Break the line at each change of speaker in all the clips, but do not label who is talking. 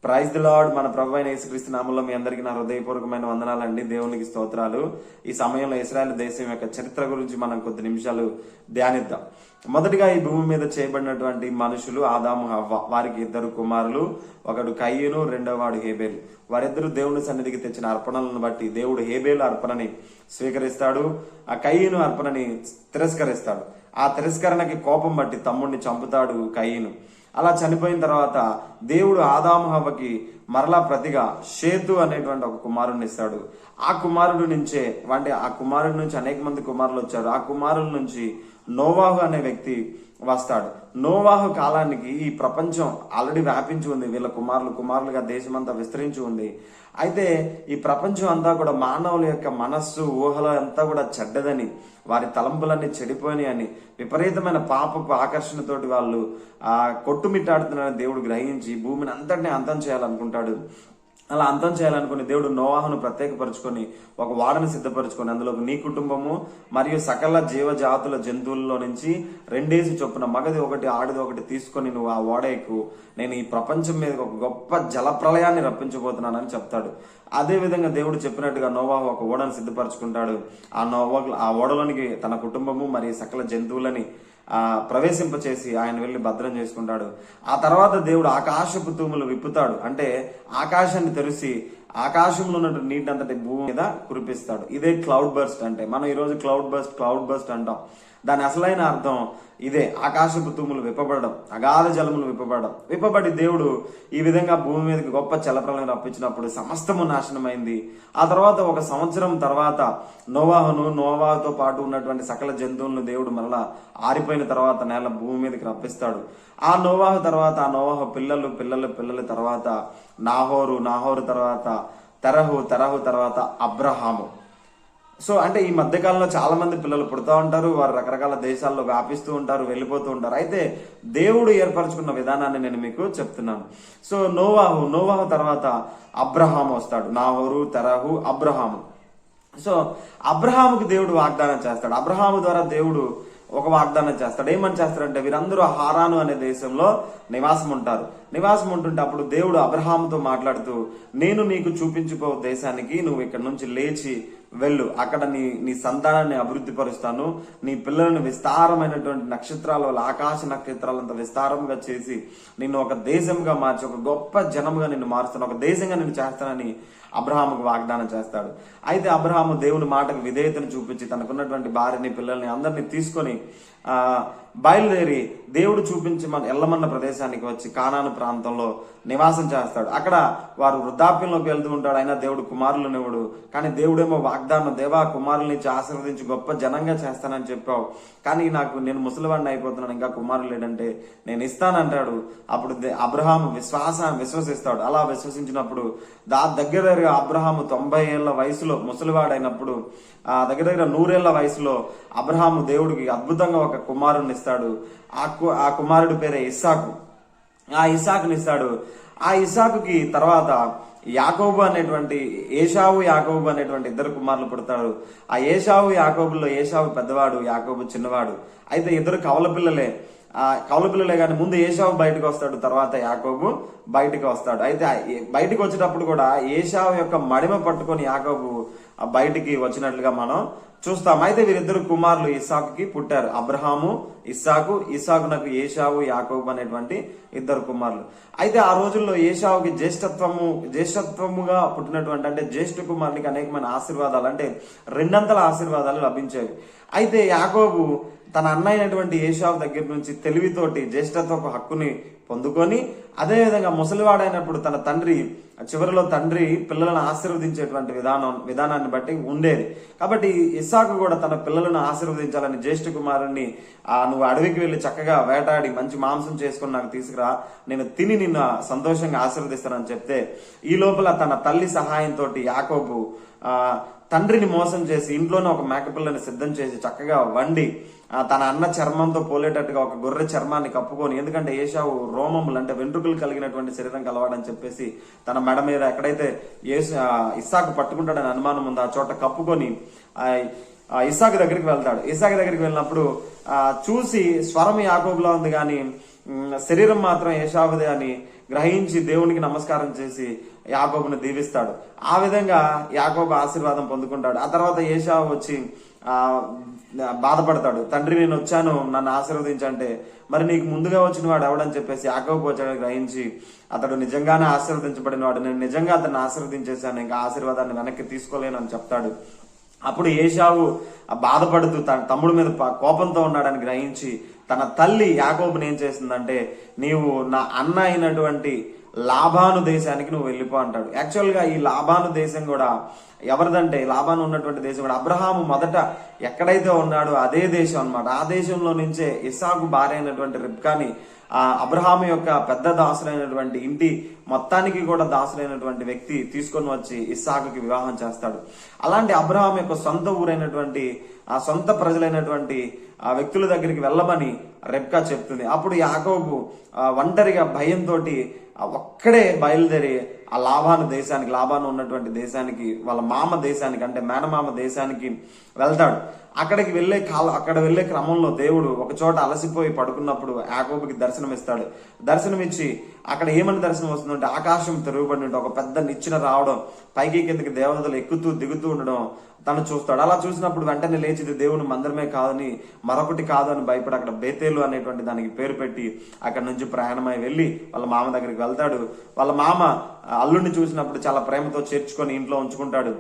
Praise the lord. మన ప్రభు అయిన యేసుక్రీస్తు నామములో మీ అందరికీ నా హృదయపూర్వకమైన వందనాలండి. దేవునికి స్తోత్రాలు. ఈ సమయంలో ఇశ్రాయేల్ దేశం యొక్క చరిత్ర గురించి మనం కొద్ది నిమిషాలు ధ్యానిద్దాం. మొదటిగా ఈ భూమి మీద చేయబడినటువంటి మనుషులు ఆదాము హవ్వ. వారికి ఇద్దరు కుమారులు, ఒకడు కయ్యూను, రెండో వాడు హేబేలు. వారిద్దరు దేవుని సన్నిధికి తెచ్చిన అర్పణలను బట్టి దేవుడు హేబేలు అర్పణని స్వీకరిస్తాడు, ఆ కయ్యూను అర్పణని తిరస్కరిస్తాడు. ఆ తిరస్కరణకి కోపం బట్టి తమ్ముడిని చంపుతాడు కయ్యూను. అలా చనిపోయిన తర్వాత దేవుడు ఆదాము హవ్వకి మరలా ప్రతిగా షేతు అనేటువంటి ఒక కుమారుడిని ఇస్తాడు. ఆ కుమారుడు నుంచే ఆ కుమారుడి నుంచి అనేక మంది కుమారులు వచ్చారు. ఆ కుమారుల నుంచి నోవాహు అనే వ్యక్తి వస్తాడు. నోవాహు కాలానికి ఈ ప్రపంచం ఆల్రెడీ వ్యాపించి ఉంది. వీళ్ళ కుమారులుగా దేశమంతా విస్తరించి ఉంది. అయితే ఈ ప్రపంచం అంతా కూడా మానవుల యొక్క మనస్సు ఊహల అంతా కూడా చెడ్డదని, వారి తలంపులన్నీ చెడిపోయినాయి అని, విపరీతమైన పాపపు ఆకర్షణతోటి వాళ్ళు కొట్టుమిట్టాడుతున్నారని దేవుడు గ్రహించి భూమిని అంతటినీ అంతం చేయాలనుకుంటాడు. అలా అంతం చేయాలనుకుని దేవుడు నోవాహును ప్రత్యేకపరుచుకొని ఒక వాడను సిద్ధపరచుకొని అందులో నీ కుటుంబము మరియు సకల జీవజాతుల జంతువుల్లో నుంచి 2 చొప్పున మగది ఒకటి ఆడది ఒకటి తీసుకొని నువ్వు ఆ ఓడ ఎక్కు, నేను ఈ ప్రపంచం మీద ఒక గొప్ప జల ప్రళయాన్ని రప్పించబోతున్నానని చెప్తాడు. అదే విధంగా దేవుడు చెప్పినట్టుగా నోవాహు ఒక ఓడను సిద్ధపరచుకుంటాడు. ఆ ఓడలోనికి తన కుటుంబము మరియు సకల జంతువులని ప్రవేశింపచేసి ఆయన వెళ్లి భద్రం చేసుకుంటాడు. ఆ తర్వాత దేవుడు ఆకాశపు తూములు విప్పుతాడు. అంటే ఆకాశాన్ని తెరిచి ఆకాశంలో ఉన్న నీటి అంతటి భూమి మీద కురిపిస్తాడు. ఇదే క్లౌడ్ బర్స్ట్ అంటే. మనం ఈరోజు క్లౌడ్ బర్స్ట్ అంటాం. దాని అసలైన అర్థం ఇదే, ఆకాశపు తూములు విప్పబడడం, అగాధ జలములు విప్పబడి దేవుడు ఈ విధంగా భూమి మీదకి గొప్ప జలప్రలయం రప్పించినప్పుడు సమస్తము నాశనమైంది. ఆ తర్వాత 1 సంవత్సరం తర్వాత నోవాహుతో పాటు ఉన్నటువంటి సకల జంతువులను దేవుడు మరలా ఆరిపోయిన తర్వాత భూమి మీదకి రప్పిస్తాడు. ఆ నోవాహు తర్వాత పిల్లలు తర్వాత నాహోరు తర్వాత తెరహు తర్వాత అబ్రహాము. సో అంటే ఈ మధ్యకాలంలో చాలా మంది పిల్లలు పుడతా ఉంటారు. వారు రకరకాల దేశాల్లో వ్యాపిస్తూ ఉంటారు, వెళ్ళిపోతూ ఉంటారు. అయితే దేవుడు ఏర్పరచుకున్న విధానాన్ని నేను మీకు చెప్తున్నాను. సో నోవాహు తర్వాత అబ్రహాము వస్తాడు. నాహోరు, తెరహు, అబ్రహాము. సో అబ్రహాముకి దేవుడు వాగ్దానం చేస్తాడు. అబ్రహాము ద్వారా దేవుడు ఒక వాగ్దానం చేస్తాడు. ఏమని చేస్తాడంటే, వీరందరూ హారాను అనే దేశంలో నివాసం ఉంటుంటే అప్పుడు దేవుడు అబ్రహాముతో మాట్లాడుతూ, నేను నీకు చూపించుకో దేశానికి నువ్వు ఇక్కడ నుంచి లేచి వెళ్ళు, అక్కడ నీ సంతానాన్ని అభివృద్ధి పరుస్తాను, నీ పిల్లలను విస్తారమైనటువంటి నక్షత్రాల వల్ల ఆకాశ నక్షత్రాలంత విస్తారంగా చేసి నిన్ను ఒక దేశంగా మార్చి ఒక గొప్ప జనంగా నిన్ను మారుస్తాను, ఒక దేశంగా నిన్ను చేస్తానని అబ్రహాముకు వాగ్దానం చేస్తాడు. అయితే అబ్రహాము దేవుని మాటకు విధేయతను చూపించి తనకున్నటువంటి భార్యని పిల్లల్ని అందరినీ తీసుకొని బయలుదేరి దేవుడు ఎల్లమన్న ప్రదేశానికి వచ్చి కానాను ప్రాంతంలో నివాసం చేస్తాడు. అక్కడ వారు వృద్ధాప్యంలోకి వెళ్తూ ఉంటాడు. అయినా దేవుడు కుమారులనివ్వడు. కానీ దేవుడేమో వాగ్దానం, దేవా కుమారుల్ని ఆశీర్వదించి గొప్ప జనంగా చేస్తానని చెప్పావు, కానీ నేను ముసలివాడిని అయిపోతున్నాను, ఇంకా కుమారులు లేడంటే నేను ఇస్తానంటాడు. అప్పుడు అబ్రహాము విశ్వసిస్తాడు. అలా విశ్వసించినప్పుడు దగ్గర అబ్రహాము 90 ఏళ్ల వయసులో ముసలివాడైనప్పుడు దగ్గర 100 ఏళ్ల వయసులో అబ్రహాము దేవుడికి అద్భుతంగా ఒక కుమారుని ఇస్తాడు. ఆ కుమారుడి పేరే ఇస్సాకు. ఆ ఇస్సాకుని ఇస్తాడు. ఆ ఇస్సాకుకి తర్వాత యాకోబు అనేటువంటి యాకోబు అనేటువంటి 2 కుమారులు పుడతారు. ఆ యాకోబుల్లో ఏశావు పెద్దవాడు, యాకోబు చిన్నవాడు. అయితే 2 కవల పిల్లలే కానీ ముందు ఏశావు బయటకు వస్తాడు, తర్వాత యాకోబు బయటకు వస్తాడు. అయితే బయటకు వచ్చేటప్పుడు కూడా ఏశావు యొక్క మడిమ పట్టుకొని యాకోబు బయటికి వచ్చినట్లుగా మనం చూస్తాం. అయితే వీరిద్దరు కుమారులు ఇస్సాకుకి పుట్టారు. అబ్రహాము, ఇస్సాకునకు ఏశావు, యాకోబు అనేటువంటి 2 కుమారులు. అయితే ఆ రోజుల్లో ఏశావుకి జ్యేష్ఠత్వముగా పుట్టినటువంటి అంటే జ్యేష్ఠ కుమారునికి అనేకమైన ఆశీర్వాదాలు, అంటే 2 అంతల ఆశీర్వాదాలు లభించేవి. అయితే యాకోబు తన అన్నైనటువంటి ఏశావు దగ్గర నుంచి తెలివితోటి జ్యేష్ఠత్వపు హక్కుని పొందుకొని, అదేవిధంగా ముసలివాడైనప్పుడు తన చివరిలో తండ్రి పిల్లలను ఆశీర్వదించేటువంటి విధానాన్ని బట్టి ఉండేది. కాబట్టి ఇస్సాకు కూడా తన పిల్లలను ఆశీర్వదించాలని జ్యేష్ఠ కుమారుణ్ణి, నువ్వు అడవికి వెళ్లి చక్కగా వేటాడి మంచి మాంసం చేసుకుని నాకు తీసుకురా, నేను తిని నిన్ను సంతోషంగా ఆశీర్వదిస్తానని చెప్తే, ఈ లోపల తన తల్లి సహాయంతో యాకోబు తండ్రిని మోసం చేసి ఇంట్లోనే ఒక మేకపిల్లని సిద్ధం చేసి చక్కగా వండి తన అన్న చర్మంతో పోలేటట్టుగా ఒక గొర్రె చర్మాన్ని కప్పుకొని, ఎందుకంటే ఏశావు రోమములు అంటే వెంట్రుకలు కలిగినటువంటి శరీరం కలవాడని చెప్పేసి తన మెడ మీద ఎక్కడైతే ఇస్సాకు పట్టుకుంటాడని అనుమానం ఉందో ఆ చోట కప్పుకొని ఇస్సాకు దగ్గరికి వెళ్తాడు. ఇస్సాకు దగ్గరికి వెళ్ళినప్పుడు చూసి స్వరం యాకోబులా ఉంది కానీ శరీరం మాత్రం ఏశావుదే అని గ్రహించి దేవునికి నమస్కారం చేసి యాకోబును దీవిస్తాడు. ఆ విధంగా యాకోబు ఆశీర్వాదం పొందుకుంటాడు. ఆ తర్వాత ఏశావు వచ్చి బాధపడతాడు, తండ్రి నేను వచ్చాను నన్ను ఆశీర్వదించంటే మరి నీకు ముందుగా వచ్చిన వాడు ఎవడని చెప్పేసి యాకోబు వచ్చాడు గ్రహించి అతడు నిజంగానే ఆశీర్వదించబడిన వాడు, నేను నిజంగా అతన్ని ఆశీర్వదించేశాను, ఇంకా ఆశీర్వాదాన్ని వెనక్కి తీసుకోలేను అని చెప్తాడు. అప్పుడు ఏశావు బాధపడుతూ తన తమ్ముడి మీద కోపంతో ఉన్నాడని గ్రహించి తన తల్లి యాకోబుని ఏం చేసిందంటే, నీవు నా అన్న అయినటువంటి లాబాను దేశానికి నువ్వు వెళ్ళిపో అంటాడు. యాక్చువల్ గా ఈ లాబాను దేశం కూడా ఎవరిదంటే, లాబాను ఉన్నటువంటి దేశం కూడా అబ్రహాము మొదట ఎక్కడైతే ఉన్నాడో అదే దేశం అన్నమాట. ఆ దేశంలో నుంచే ఇస్సాకు భార్య అయినటువంటి రిబ్కాని అబ్రహాము యొక్క పెద్ద దాసులైనటువంటి ఇంటి మొత్తానికి కూడా దాసులైనటువంటి వ్యక్తి తీసుకొని వచ్చి ఇస్సాకుకి వివాహం చేస్తాడు. అలాంటి అబ్రహాం యొక్క సొంత ఊరైనటువంటి ఆ సొంత ప్రజలైనటువంటి ఆ వ్యక్తుల దగ్గరికి వెళ్ళమని రెబ్కా చెప్తుంది. అప్పుడు యాకోబు ఒంటరిగా భయంతో ఒక్కడే బయలుదేరి ఆ లాబాను ఉన్నటువంటి దేశానికి, వాళ్ళ మామ దేశానికి అంటే మేనమామ దేశానికి వెళ్తాడు. అక్కడ వెళ్లే క్రమంలో దేవుడు ఒక చోట అలసిపోయి పడుకున్నప్పుడు యాకోబుకి దర్శనమిస్తాడు. దర్శనమిచ్చి అక్కడ ఏమని దర్శనం వస్తుందంటే, ఆకాశం తెరుగుబడి ఉంటే ఒక పెద్ద నిచ్చెన రావడం, పైకి కిందకి దేవతలు ఎక్కుతూ దిగుతూ ఉండడం తను చూస్తాడు. అలా చూసినప్పుడు వెంటనే లేచి దేవుని మందిరమే కాదని మరొకటి కాదు అని భయపడి అక్కడ బేతేలు అనేటువంటి దానికి పేరు పెట్టి అక్కడ నుంచి ప్రయాణమై వెళ్ళి వాళ్ళ మామ దగ్గరికి వెళ్తాడు. వాళ్ళ మామ అల్లుడిని చూసినప్పుడు చాలా ప్రేమతో చేర్చుకొని ఇంట్లో ఉంచుకుంటాడు.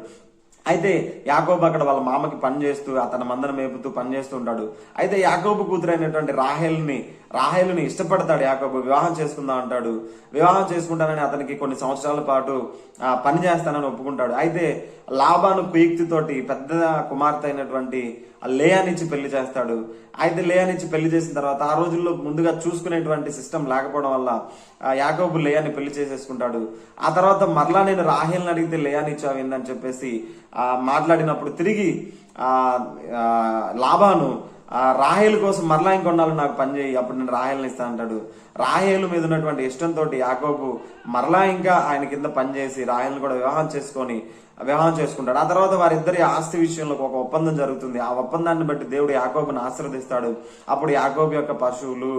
అయితే యాకోబు అక్కడ వాళ్ళ మామకి పని చేస్తూ అతని మందను మేపుతూ పని చేస్తూ ఉంటాడు. అయితే యాకోబు కూతురైనటువంటి రాహేలుని ఇష్టపడతాడు యాకోబు. వివాహం చేసుకుందాం అంటాడు. వివాహం చేసుకుంటానని అతనికి కొన్ని సంవత్సరాల పాటు పని చేస్తానని ఒప్పుకుంటాడు. అయితే లాబాను కుయుక్తితోటి పెద్ద కుమార్తె అయినటువంటి లేయానిచ్చి పెళ్లి చేస్తాడు. అయితే లేయానిచ్చి పెళ్లి చేసిన తర్వాత ఆ రోజుల్లో ముందుగా చూసుకునేటువంటి సిస్టమ్ లేకపోవడం వల్ల యాకోబు లేయాని పెళ్లి చేసేసుకుంటాడు. ఆ తర్వాత మరలా నేను రాహేల్ని అడిగితే లేయానిచ్చావు ఏందని చెప్పేసి మాట్లాడినప్పుడు తిరిగి లాబాను రాహేలు కోసం మరలా ఇంకొన్నాళ్ళు నాకు పని చేయి, అప్పుడు నేను రాహేల్ని ఇస్తా అంటాడు. రాహేలు మీద ఉన్నటువంటి ఇష్టంతో యాకోబు మరలా ఇంకా ఆయన కింద పనిచేసి రాహేల్ని కూడా వివాహం చేసుకుంటాడు. ఆ తర్వాత వారిద్దరి ఆస్తి విషయంలో ఒక ఒప్పందం జరుగుతుంది. ఆ ఒప్పందాన్ని బట్టి దేవుడు యాకోబుని ఆశీర్వదిస్తాడు. అప్పుడు యాకోబు యొక్క పశువులు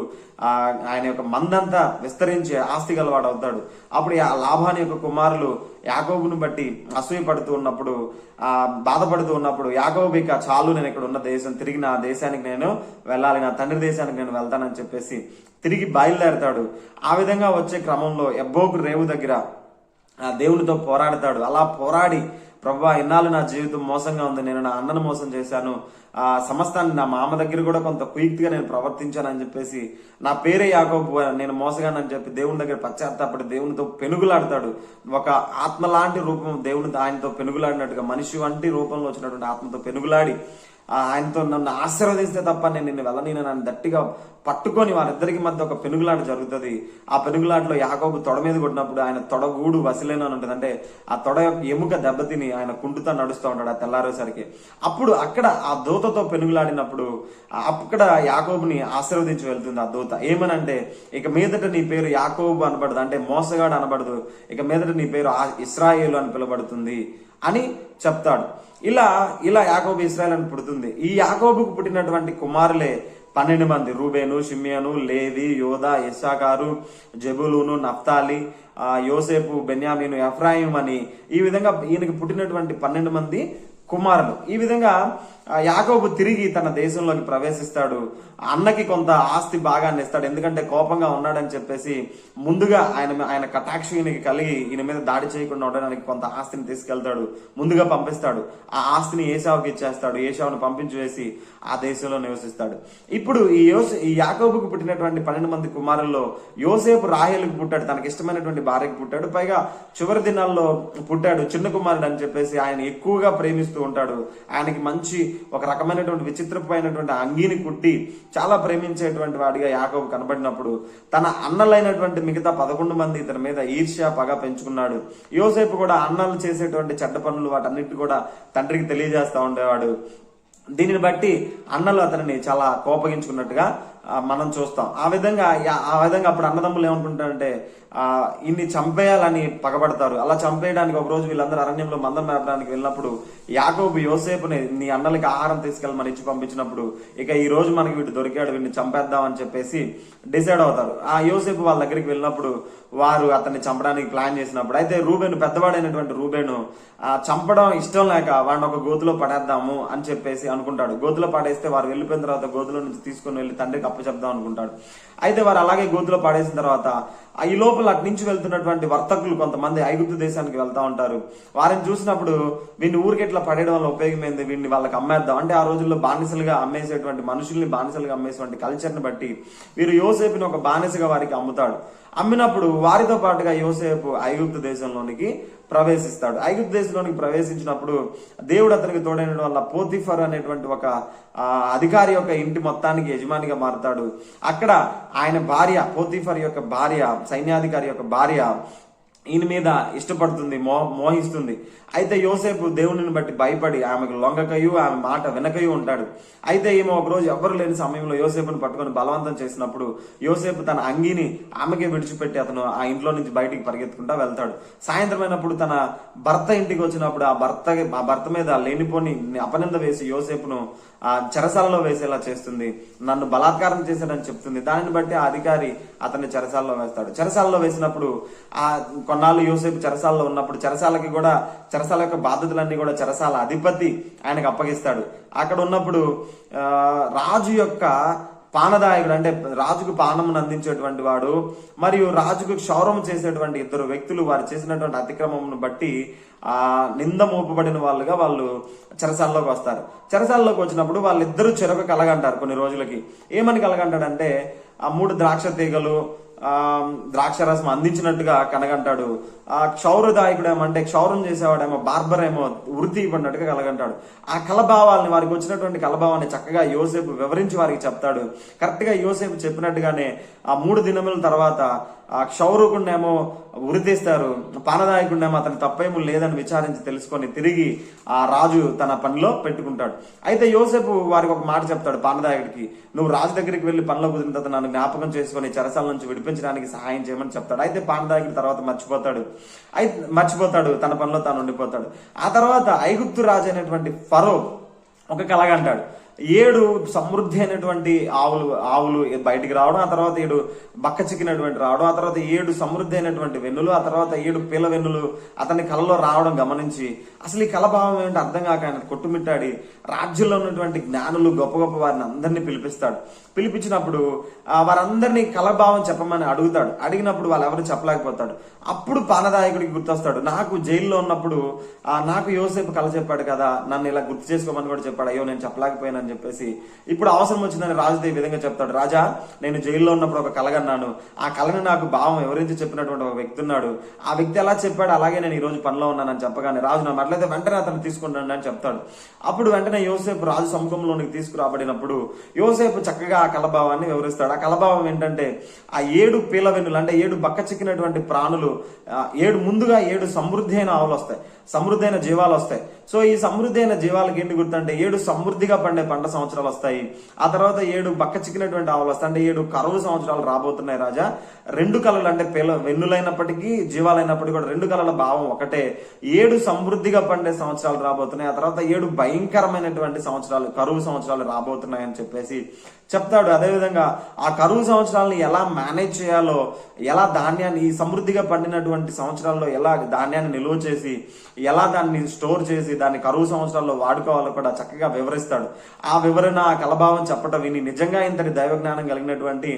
ఆయన యొక్క మందంతా విస్తరించి ఆస్తి గలవాడు అవుతాడు. అప్పుడు లాబాను యొక్క కుమారులు యాకోబుని బట్టి అసూయపడుతూ ఉన్నప్పుడు బాధపడుతూ ఉన్నప్పుడు యాకోబు ఇక చాలు, నేను ఇక్కడ ఉన్న దేశం తిరిగి నా దేశానికి నేను వెళ్ళాలి, నా తండ్రి దేశానికి నేను వెళ్తానని చెప్పేసి తిరిగి బయలుదేరతాడు. ఆ విధంగా వచ్చే క్రమంలో ఎబ్బోకు రేవు దగ్గర దేవునితో పోరాడతాడు. అలా పోరాడి, ప్రభువా ఇన్నాళ్ళు నా జీవితం మోసంగా ఉంది, నేను నా అన్నను మోసం చేశాను, సమస్తాన్ని నా మామ దగ్గర కూడా కొంత కుయుక్తిగా నేను ప్రవర్తించానని చెప్పేసి నా పేరే యాకోబు, నేను మోసగానని చెప్పి దేవుని దగ్గర పశ్చాత్తాపడి దేవునితో పెనుగులాడతాడు. ఒక ఆత్మ లాంటి రూపం దేవునితో ఆయనతో పెనుగులాడినట్టుగా మనిషి వంటి రూపంలో వచ్చినటువంటి ఆత్మతో పెనుగులాడి ఆయనతో నన్ను ఆశీర్వదిస్తే తప్ప నేను నిన్ను వెళ్ళనీన నన్ను గట్టిగా పట్టుకొని వారిద్దరికి మధ్య ఒక పెనుగులాట జరుగుతుంది. ఆ పెనుగులాటలో యాకోబు తొడ మీద కొట్టినప్పుడు ఆయన తొడగూడు వసిలేను అని ఉంటుంది. అంటే ఆ తొడ యొక్క ఎముక దెబ్బతిని ఆయన కుంటుతా నడుస్తూ ఉంటాడు ఆ తెల్లారేసరికి. అప్పుడు అక్కడ ఆ దూతతో పెనుగులాడినప్పుడు అక్కడ యాకోబుని ఆశీర్వదించి వెళ్తుంది ఆ దూత. ఏమనంటే, ఇక మీదట నీ పేరు యాకోబు అనబడదు, అంటే మోసగాడు అనబడదు, ఇక మీదట నీ పేరు ఇశ్రాయేలు అని పిలువబడుతుంది అని చెప్తాడు. ఇలా యాకోబు ఇశ్రాయేల్ అని పుడుతుంది. ఈ యాకోబుకు పుట్టినటువంటి కుమారులే 12 మంది: రూబేను, షిమ్యోను, లేవి, యోదా, ఇస్సాకారు, జెబూలూను, నఫ్తాలి, యోసేపు, బెన్యామీను, ఎఫ్రాయిం అని ఈ విధంగా ఈయనకి పుట్టినటువంటి 12 మంది కుమారులు. ఈ విధంగా యాకోబు తిరిగి తన దేశంలోకి ప్రవేశిస్తాడు. అన్నకి కొంత ఆస్తి భాగాన్ని ఇస్తాడు. ఎందుకంటే కోపంగా ఉన్నాడని చెప్పేసి ముందుగా ఆయన కటాక్షం ఈయనకి కలిగి ఈయన మీద దాడి చేయకుండా ఉండడానికి కొంత ఆస్తిని తీసుకెళ్తాడు, ముందుగా పంపిస్తాడు. ఆ ఆస్తిని ఏశావుకి ఇచ్చేస్తాడు. ఏశావును పంపించి వేసి ఆ దేశంలో నివసిస్తాడు. ఇప్పుడు ఈ యాకోబుకు పుట్టినటువంటి 12 మంది కుమారుల్లో యోసేపు రాహేలుకు పుట్టాడు, తనకి ఇష్టమైనటువంటి భార్యకు పుట్టాడు. పైగా చివరి దినాల్లో పుట్టాడు, చిన్న కుమారుడు అని చెప్పేసి ఆయన ఎక్కువగా ప్రేమిస్తూ ఉంటాడు. ఆయనకి మంచి ఒక రకమైనటువంటి విచిత్రమైనటువంటి అంగీని కుట్టి చాలా ప్రేమించేటువంటి వాడిగా యాకోబు కనబడినప్పుడు తన అన్నలైనటువంటి మిగతా 11 మంది ఇతని మీద ఈర్ష్య పగ పెంచుకున్నాడు. యోసేపు కూడా అన్నలు చేసేటువంటి చెడ్డ పనులు వాటన్నిటి కూడా తండ్రికి తెలియజేస్తా ఉండేవాడు. దీనిని బట్టి అన్నలు అతనిని చాలా కోపగించుకున్నట్టుగా మనం చూస్తాం. ఆ విధంగా అప్పుడు అన్నదమ్ములు ఏమనుకుంటారంటే ఇన్ని చంపేయాలని పగబడతారు. అలా చంపేయడానికి ఒక రోజు వీళ్ళందరూ అరణ్యంలో మందం మేపడానికి వెళ్ళినప్పుడు యాకోబు యోసేపుని నీ అన్నలకి ఆహారం తీసుకెళ్ళమని ఇచ్చి పంపించినప్పుడు ఇక ఈ రోజు మనకి వీడు దొరికాడు, వీడిని చంపేద్దాం అని చెప్పేసి డిసైడ్ అవుతారు. ఆ యోసేపు వాళ్ళ దగ్గరికి వెళ్ళినప్పుడు వారు అతన్ని చంపడానికి ప్లాన్ చేసినప్పుడు, అయితే రూబేను పెద్దవాడైనటువంటి రూబేను చంపడం ఇష్టం లేక వాడిని ఒక గోతులో పడేద్దాము అని చెప్పేసి అనుకుంటాడు. గోతులో పడేస్తే వారు వెళ్ళిపోయిన తర్వాత గోతులో నుంచి తీసుకుని వెళ్ళి తండ్రికి అప్పచెప్దాం అనుకుంటాడు. అయితే వారు అలాగే గోతులో పడేసిన తర్వాత ఈ లోపల అటు నుంచి వెళ్తున్నటువంటి వర్తకులు కొంతమంది ఐగుప్తు దేశానికి వెళ్తా ఉంటారు. వారిని చూసినప్పుడు వీడిని ఊరికెట్లా పడేయడం వల్ల ఉపయోగమైంది, వీడిని వాళ్ళకి అమ్మేద్దాం అంటే, ఆ రోజుల్లో బానిసలుగా అమ్మేసేటువంటి మనుషుల్ని బానిసలుగా అమ్మేసేటువంటి కల్చర్ని బట్టి వీరు యోసేపుని ఒక బానిసగా వారికి అమ్ముతాడు. అమ్మినప్పుడు వారితో పాటుగా యోసేపు ఐగుప్తు దేశంలోనికి ప్రవేశిస్తాడు. ఐగుప్తు దేశంలోనికి ప్రవేశించినప్పుడు దేవుడు అతనికి తోడైన వల్ల పోతిఫర్ అనేటువంటి ఒక అధికారి యొక్క ఇంటి మొత్తానికి యజమానిగా మారుతాడు. అక్కడ ఆయన భార్య, పోతిఫర్ యొక్క భార్య, సైన్యాధికారి యొక్క భార్య ఈయన మీద ఇష్టపడుతుంది, మోహిస్తుంది. అయితే యోసేపు దేవుని బట్టి భయపడి ఆమెకు లొంగకయు ఆమె మాట వెనకయు ఉంటాడు. అయితే ఈమె ఒక రోజు ఎవ్వరు లేని సమయంలో యోసేపుని పట్టుకొని బలవంతం చేసినప్పుడు యోసేపు తన అంగీని ఆమెకే విడిచిపెట్టి అతను ఆ ఇంట్లో నుంచి బయటికి పరిగెత్తుకుంటా వెళ్తాడు. సాయంత్రం అయినప్పుడు తన భర్త ఇంటికి వచ్చినప్పుడు ఆ భర్త మీద లేనిపోని అపనింద వేసి యోసేపును చెరసాలలో వేసేలా చేస్తుంది. నన్ను బలాత్కారం చేశాడని చెప్తుంది. దానిని బట్టి ఆ అధికారి అతన్ని చెరసాలలో వేస్తాడు. చెరసాలలో వేసినప్పుడు కొన్నాళ్ళు యోసేపు చెరసాలలో ఉన్నప్పుడు చెరసాల యొక్క బాధ్యతలన్నీ కూడా చెరసాల అధిపతి ఆయనకు అప్పగిస్తాడు. అక్కడ ఉన్నప్పుడు రాజు యొక్క పానదాయకుడు, అంటే రాజుకు పానమును అందించేటువంటి వాడు మరియు రాజుకు క్షౌరం చేసేటువంటి ఇద్దరు వ్యక్తులు వారు చేసినటువంటి అతిక్రమమును బట్టి నింద మోపబడిన వాళ్ళుగా వాళ్ళు చెరసాల్లోకి వస్తారు. చెరసాల్లోకి వచ్చినప్పుడు వాళ్ళిద్దరూ చెరకు కలగంటారు. కొన్ని రోజులకి ఏమని కలగంటాడంటే, 3 ద్రాక్ష తీగలు ద్రాక్షరసం అందించినట్టుగా కనగంటాడు. క్షౌరదాయకుడు ఏమంటే క్షౌరం చేసేవాడేమో, బార్బర్ ఏమో వృత్తి ఇవ్వనట్టుగా కలగంటాడు. ఆ కలభావాల్ని, వారికి వచ్చినటువంటి కలభావాన్ని చక్కగా యోసేపు వివరించి వారికి చెప్తాడు. కరెక్ట్ గా యోసేపు చెప్పినట్టుగానే 3 దినముల తర్వాత ఆ క్షౌరకుడినేమో ఉరితీస్తారు, పానదాయకుడినేమో అతని తప్పేమో లేదని విచారించి తెలుసుకొని తిరిగి ఆ రాజు తన పనిలో పెట్టుకుంటాడు. అయితే యోసేపు వారికి ఒక మాట చెప్తాడు పానదాయకుడికి, నువ్వు రాజు దగ్గరికి వెళ్లి పనిలో కుదిరిన తర్వాత నన్ను జ్ఞాపకం చేసుకుని చెరసాల నుంచి విడిపించడానికి సహాయం చేయమని చెప్తాడు. అయితే పానదాయకుడి తర్వాత మర్చిపోతాడు, తన పనిలో తాను ఉండిపోతాడు. ఆ తర్వాత ఐగుప్తు రాజు అయినటువంటి ఫరో ఒక కలగంటాడు. 7 సమృద్ధి అయినటువంటి ఆవులు బయటికి రావడం, ఆ తర్వాత 7 బక్క చిక్కినటువంటి రావడం, ఆ తర్వాత 7 సమృద్ధి అయినటువంటి వెన్నులు, ఆ తర్వాత 7 పిల్ల వెన్నులు అతని కలలో రావడం గమనించి అసలు ఈ కలభావం ఏంటో అర్థం కాక ఆయన కొట్టుమిట్టాడి రాజ్యంలో ఉన్నటువంటి జ్ఞానులు గొప్ప గొప్ప వారిని అందరినీ పిలిపిస్తాడు. పిలిపించినప్పుడు వారందరినీ కలభావం చెప్పమని అడుగుతాడు. అడిగినప్పుడు వాళ్ళు ఎవరు చెప్పలేకపోతాడు. అప్పుడు పానదాయకుడికి గుర్తొస్తాడు, నాకు జైల్లో ఉన్నప్పుడు నాకు యోసేపు కల చెప్పాడు కదా, నన్ను ఇలా గుర్తు చేసుకోమని కూడా చెప్పాడు, అయ్యో నేను చెప్పలేకపోయాను అని చెప్పేసి ఇప్పుడు అవసరం వచ్చిందని రాజుతో ఈ విధంగా చెప్తాడు, రాజా నేను జైల్లో ఉన్నప్పుడు ఒక కలగన్నాను, ఆ కళని నాకు భావం వివరించి చెప్పినటువంటి ఒక వ్యక్తి ఉన్నాడు, ఆ వ్యక్తి ఎలా చెప్పాడు అలాగే నేను ఈ రోజు పనిలో ఉన్నానని చెప్పగానే రాజు నా అట్లయితే వెంటనే అతను తీసుకుంటాను అని చెప్తాడు. అప్పుడు వెంటనే యోసేపు రాజు సముఖంలోనికి తీసుకురాబడినప్పుడు యోసేపు చక్కగా ఆ కలభావాన్ని వివరిస్తాడు. ఆ కలభావం ఏంటంటే, ఆ 7 పీల వెన్నులు అంటే 7 బక్క చిక్కినటువంటి ప్రాణులు, 7 సమృద్ధి అయిన ఆవులు వస్తాయి, సమృద్ధి అయిన జీవాలు వస్తాయి. సో ఈ సమృద్ధి అయిన జీవాలకి ఏంటి గుర్తంటే 7 సమృద్ధిగా పండే పంట సంవత్సరాలు వస్తాయి. ఆ తర్వాత 7 బక్క చిక్కినటువంటి ఆవులు వస్తాయి, అంటే 7 కరువు సంవత్సరాలు రాబోతున్నాయి రాజా. 2 కళలు అంటే వెన్నులైనప్పటికీ జీవాలైనప్పటికీ కూడా 2 కళల భావం ఒకటే. 7 సమృద్ధిగా పండే సంవత్సరాలు రాబోతున్నాయి, ఆ తర్వాత 7 భయంకరమైనటువంటి సంవత్సరాలు, కరువు సంవత్సరాలు రాబోతున్నాయి అని చెప్పేసి చెప్తాడు. అదేవిధంగా ఆ కరువు సంవత్సరాలను ఎలా మేనేజ్ చేయాలో, ఎలా ధాన్యాన్ని ఈ సమృద్ధిగా పండినటువంటి సంవత్సరాల్లో ఎలా ధాన్యాన్ని నిల్వ చేసి ఎలా దాన్ని స్టోర్ చేసి దాన్ని కరువు సంవత్సరాల్లో వాడుకోవాలో కూడా చక్కగా వివరిస్తాడు. ఆ వివరణ, ఆ కలభావం చెప్పటం విని నిజంగా ఇంతటి దైవజ్ఞానం కలిగినటువంటి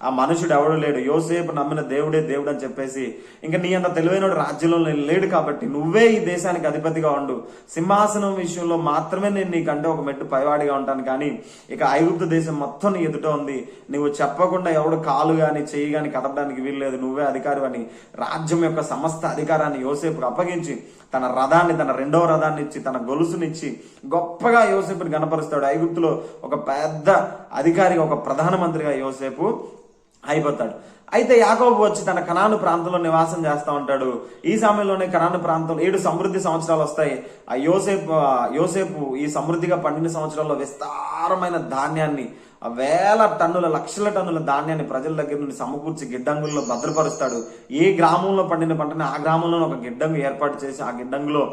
ఆ మనుషుడు ఎవడు లేడు, యోసేపు నమ్మిన దేవుడే దేవుడు అని చెప్పేసి, ఇంకా నీ అంత తెలివైన రాజ్యంలో లేడు కాబట్టి నువ్వే ఈ దేశానికి అధిపతిగా ఉండు, సింహాసనం విషయంలో మాత్రమే నేను నీకంటే ఒక మెట్టు పైవాడిగా ఉంటాను, కానీ ఇక ఐగుప్తు దేశం మొత్తం నీ ఎదుట ఉంది, నువ్వు చెప్పకుండా ఎవడు కాలు గాని చెయ్యి గాని కదపడానికి వీల్లేదు, నువ్వే అధికారి అని రాజ్యం యొక్క సమస్త అధికారాన్ని యోసేపుకు అప్పగించి తన రథాన్ని, తన 2వ రథాన్ని ఇచ్చి, తన గొలుసునిచ్చి గొప్పగా యోసేపుని కనపరుస్తాడు. ఐగుప్తులో ఒక పెద్ద అధికారిగా, ఒక ప్రధానమంత్రిగా యోసేపు అయిపోతాడు. అయితే యాకోబు వచ్చి తన కనాను ప్రాంతంలో నివాసం చేస్తా ఉంటాడు. ఈ సమయంలోనే కనాను ప్రాంతంలో 7 సమృద్ధి సంవత్సరాలు వస్తాయి. ఆ యోసేపు ఈ సమృద్ధిగా పండిన సంవత్సరాల్లో విస్తారమైన ధాన్యాన్ని, వేల టన్నుల లక్షల టన్నుల ధాన్యాన్ని ప్రజల దగ్గర నుండి సమకూర్చి గిడ్డంగుల్లో భద్రపరుస్తాడు. ఏ గ్రామంలో పండిన పంటని ఆ గ్రామంలో ఒక గిడ్డంగు ఏర్పాటు చేసి ఆ గిడ్డంగులో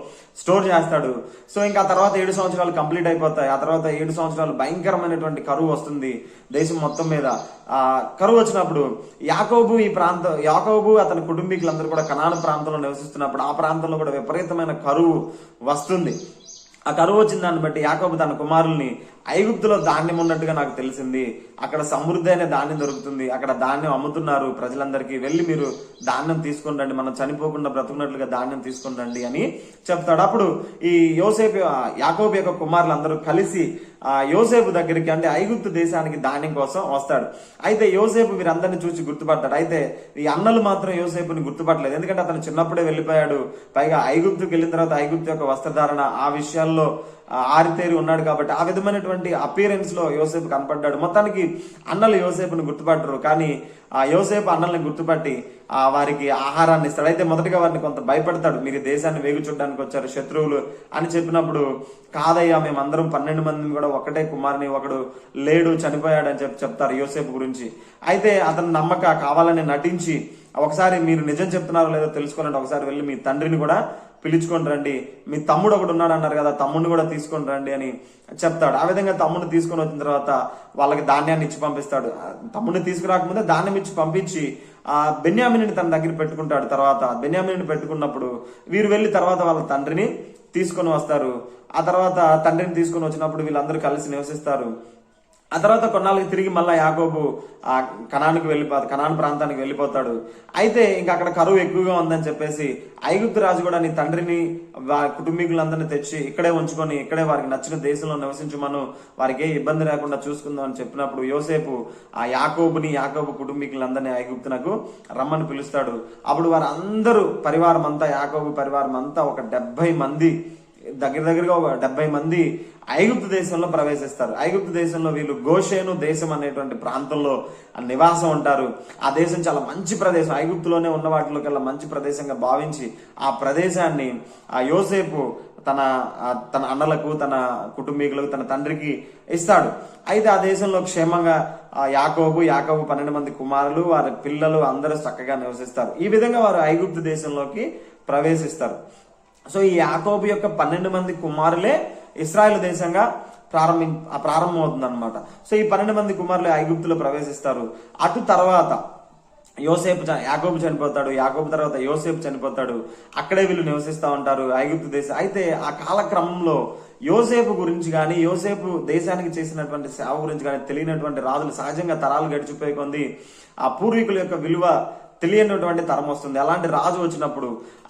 స్టోర్ చేస్తాడు. సో ఇంకా ఆ తర్వాత 7 సంవత్సరాలు కంప్లీట్ అయిపోతాయి. ఆ తర్వాత 7 సంవత్సరాలు భయంకరమైనటువంటి కరువు వస్తుంది దేశం మొత్తం మీద. కరువు వచ్చినప్పుడు యాకోబు అతని కుటుంబీకులందరూ కూడా కనాను ప్రాంతంలో నివసిస్తున్నప్పుడు ఆ ప్రాంతంలో కూడా విపరీతమైన కరువు వస్తుంది. ఆ కరువు వచ్చిన దాన్ని బట్టి యాకోబు తన కుమారుల్ని ఐగుప్తులో ధాన్యం ఉన్నట్టుగా నాకు తెలిసింది, అక్కడ సమృద్ధి అయిన ధాన్యం దొరుకుతుంది, అక్కడ ధాన్యం అమ్ముతున్నారు ప్రజలందరికీ, వెళ్ళి మీరు ధాన్యం తీసుకొని రండి, మనం చనిపోకుండా బ్రతుకున్నట్లుగా ధాన్యం తీసుకొని రండి అని చెప్తాడు. అప్పుడు ఈ యాకోబు యొక్క కుమారులు అందరూ కలిసి యోసేపు దగ్గరికి, అంటే ఐగుప్తు దేశానికి ధాన్యం కోసం వస్తాడు. అయితే యోసేపు వీరందరిని చూసి గుర్తుపడతాడు. అయితే ఈ అన్నలు మాత్రం యోసేపుని గుర్తుపట్టలేదు, ఎందుకంటే అతను చిన్నప్పుడే వెళ్ళిపోయాడు. పైగా ఐగుప్తుకి వెళ్ళిన తర్వాత ఐగుప్తు యొక్క వస్త్రధారణ ఆ విషయాల్లో ఆరితేరి ఉన్నాడు కాబట్టి ఆ విధమైనటువంటి అపీరెన్స్ లో యోసేపు కనపడ్డాడు. మొత్తానికి అన్నలు యోసేపుని గుర్తుపట్టరు, కానీ ఆ యోసేపు అన్నల్ని గుర్తుపట్టి వారికి ఆహారాన్ని ఇస్తాడు. అయితే మొదటిగా వారిని కొంత భయపడతాడు, మీరు దేశాన్ని వేగు చూడడానికి వచ్చారు, శత్రువులు అని చెప్పినప్పుడు, కాదయ్యా మేమందరం 12 మందిని కూడా ఒకటే కుమారుని, ఒకడు లేడు చనిపోయాడు అని చెప్తారు యోసేపు గురించి. అయితే అతను నమ్మక కావాలని నటించి, ఒకసారి మీరు నిజం చెప్తున్నారో లేదో తెలుసుకోవాలంటే ఒకసారి వెళ్ళి మీ తండ్రిని కూడా పిలుచుకొని రండి, మీ తమ్ముడు ఒకడు ఉన్నాడు అన్నారు కదా, తమ్ముడిని కూడా తీసుకొని రండి అని చెప్తాడు. ఆ విధంగా తమ్ముడిని తీసుకొని వచ్చిన తర్వాత వాళ్ళకి ధాన్యాన్ని ఇచ్చి పంపిస్తాడు. తమ్ముడిని తీసుకురాకముందే ధాన్యం ఇచ్చి పంపించి బెన్యామీనుని తన దగ్గర పెట్టుకుంటాడు. తర్వాత బెన్యామీనుని పెట్టుకున్నప్పుడు వీరు వెళ్ళి తర్వాత వాళ్ళ తండ్రిని తీసుకొని వస్తారు. ఆ తర్వాత తండ్రిని తీసుకొని వచ్చినప్పుడు వీళ్ళందరూ కలిసి నివసిస్తారు. ఆ తర్వాత కొన్నాళ్ళకి తిరిగి మళ్ళీ యాకోబు కనాను ప్రాంతానికి వెళ్ళిపోతాడు. అయితే ఇంకా అక్కడ కరువు ఎక్కువగా ఉందని చెప్పేసి ఐగుప్తు రాజు కూడా నీ తండ్రిని కుటుంబీకులందరినీ తెచ్చి ఇక్కడే ఉంచుకొని ఇక్కడే వారికి నచ్చిన దేశంలో నివసించమను, వారికి ఏ ఇబ్బంది లేకుండా చూసుకుందాం అని చెప్పినప్పుడు యోసేపు యాకోబు కుటుంబీకులందరినీ ఐగుప్తునకు రమ్మని పిలుస్తాడు. అప్పుడు వారందరూ యాకోబు పరివారం అంతా ఒక 70 మంది, దగ్గరగా ఒక 70 మంది ఐగుప్తు దేశంలో ప్రవేశిస్తారు. ఐగుప్తు దేశంలో వీళ్ళు గోషేను దేశం అనేటువంటి ప్రాంతంలో నివాసం ఉంటారు. ఆ దేశం చాలా మంచి ప్రదేశం, ఐగుప్తులోనే ఉన్న వాటిలోకెల్లా మంచి ప్రదేశంగా భావించి ఆ ప్రదేశాన్ని యోసేపు తన అన్నలకు, తన కుటుంబీకులకు, తన తండ్రికి ఇస్తాడు. అయితే ఆ దేశంలో క్షేమంగా యాకోబు 12 మంది కుమారులు, వారి పిల్లలు అందరూ చక్కగా నివసిస్తారు. ఈ విధంగా వారు ఐగుప్తు దేశంలోకి ప్రవేశిస్తారు. సో ఈ యాకోబు యొక్క 12 మంది కుమారులే ఇశ్రాయేలు దేశంగా ప్రారంభమవుతుంది అనమాట. సో ఈ 12 మంది కుమారులు ఐగుప్తులో ప్రవేశిస్తారు. అటు తర్వాత యాకోబు చనిపోతాడు, యాకోబు తర్వాత యోసేపు చనిపోతాడు. అక్కడే వీళ్ళు నివసిస్తూ ఉంటారు ఐగుప్తు దేశం. అయితే ఆ కాలక్రమంలో యోసేపు గురించి కానీ, యోసేపు దేశానికి చేసినటువంటి సేవ గురించి కానీ తెలియనటువంటి రాజులు, సహజంగా తరాలు గడిచిపోయి కొంది ఆ పూర్వీకుల యొక్క విలువ తెలియనటువంటి తరం వస్తుంది. అలాంటి రాజు వచ్చినప్పుడు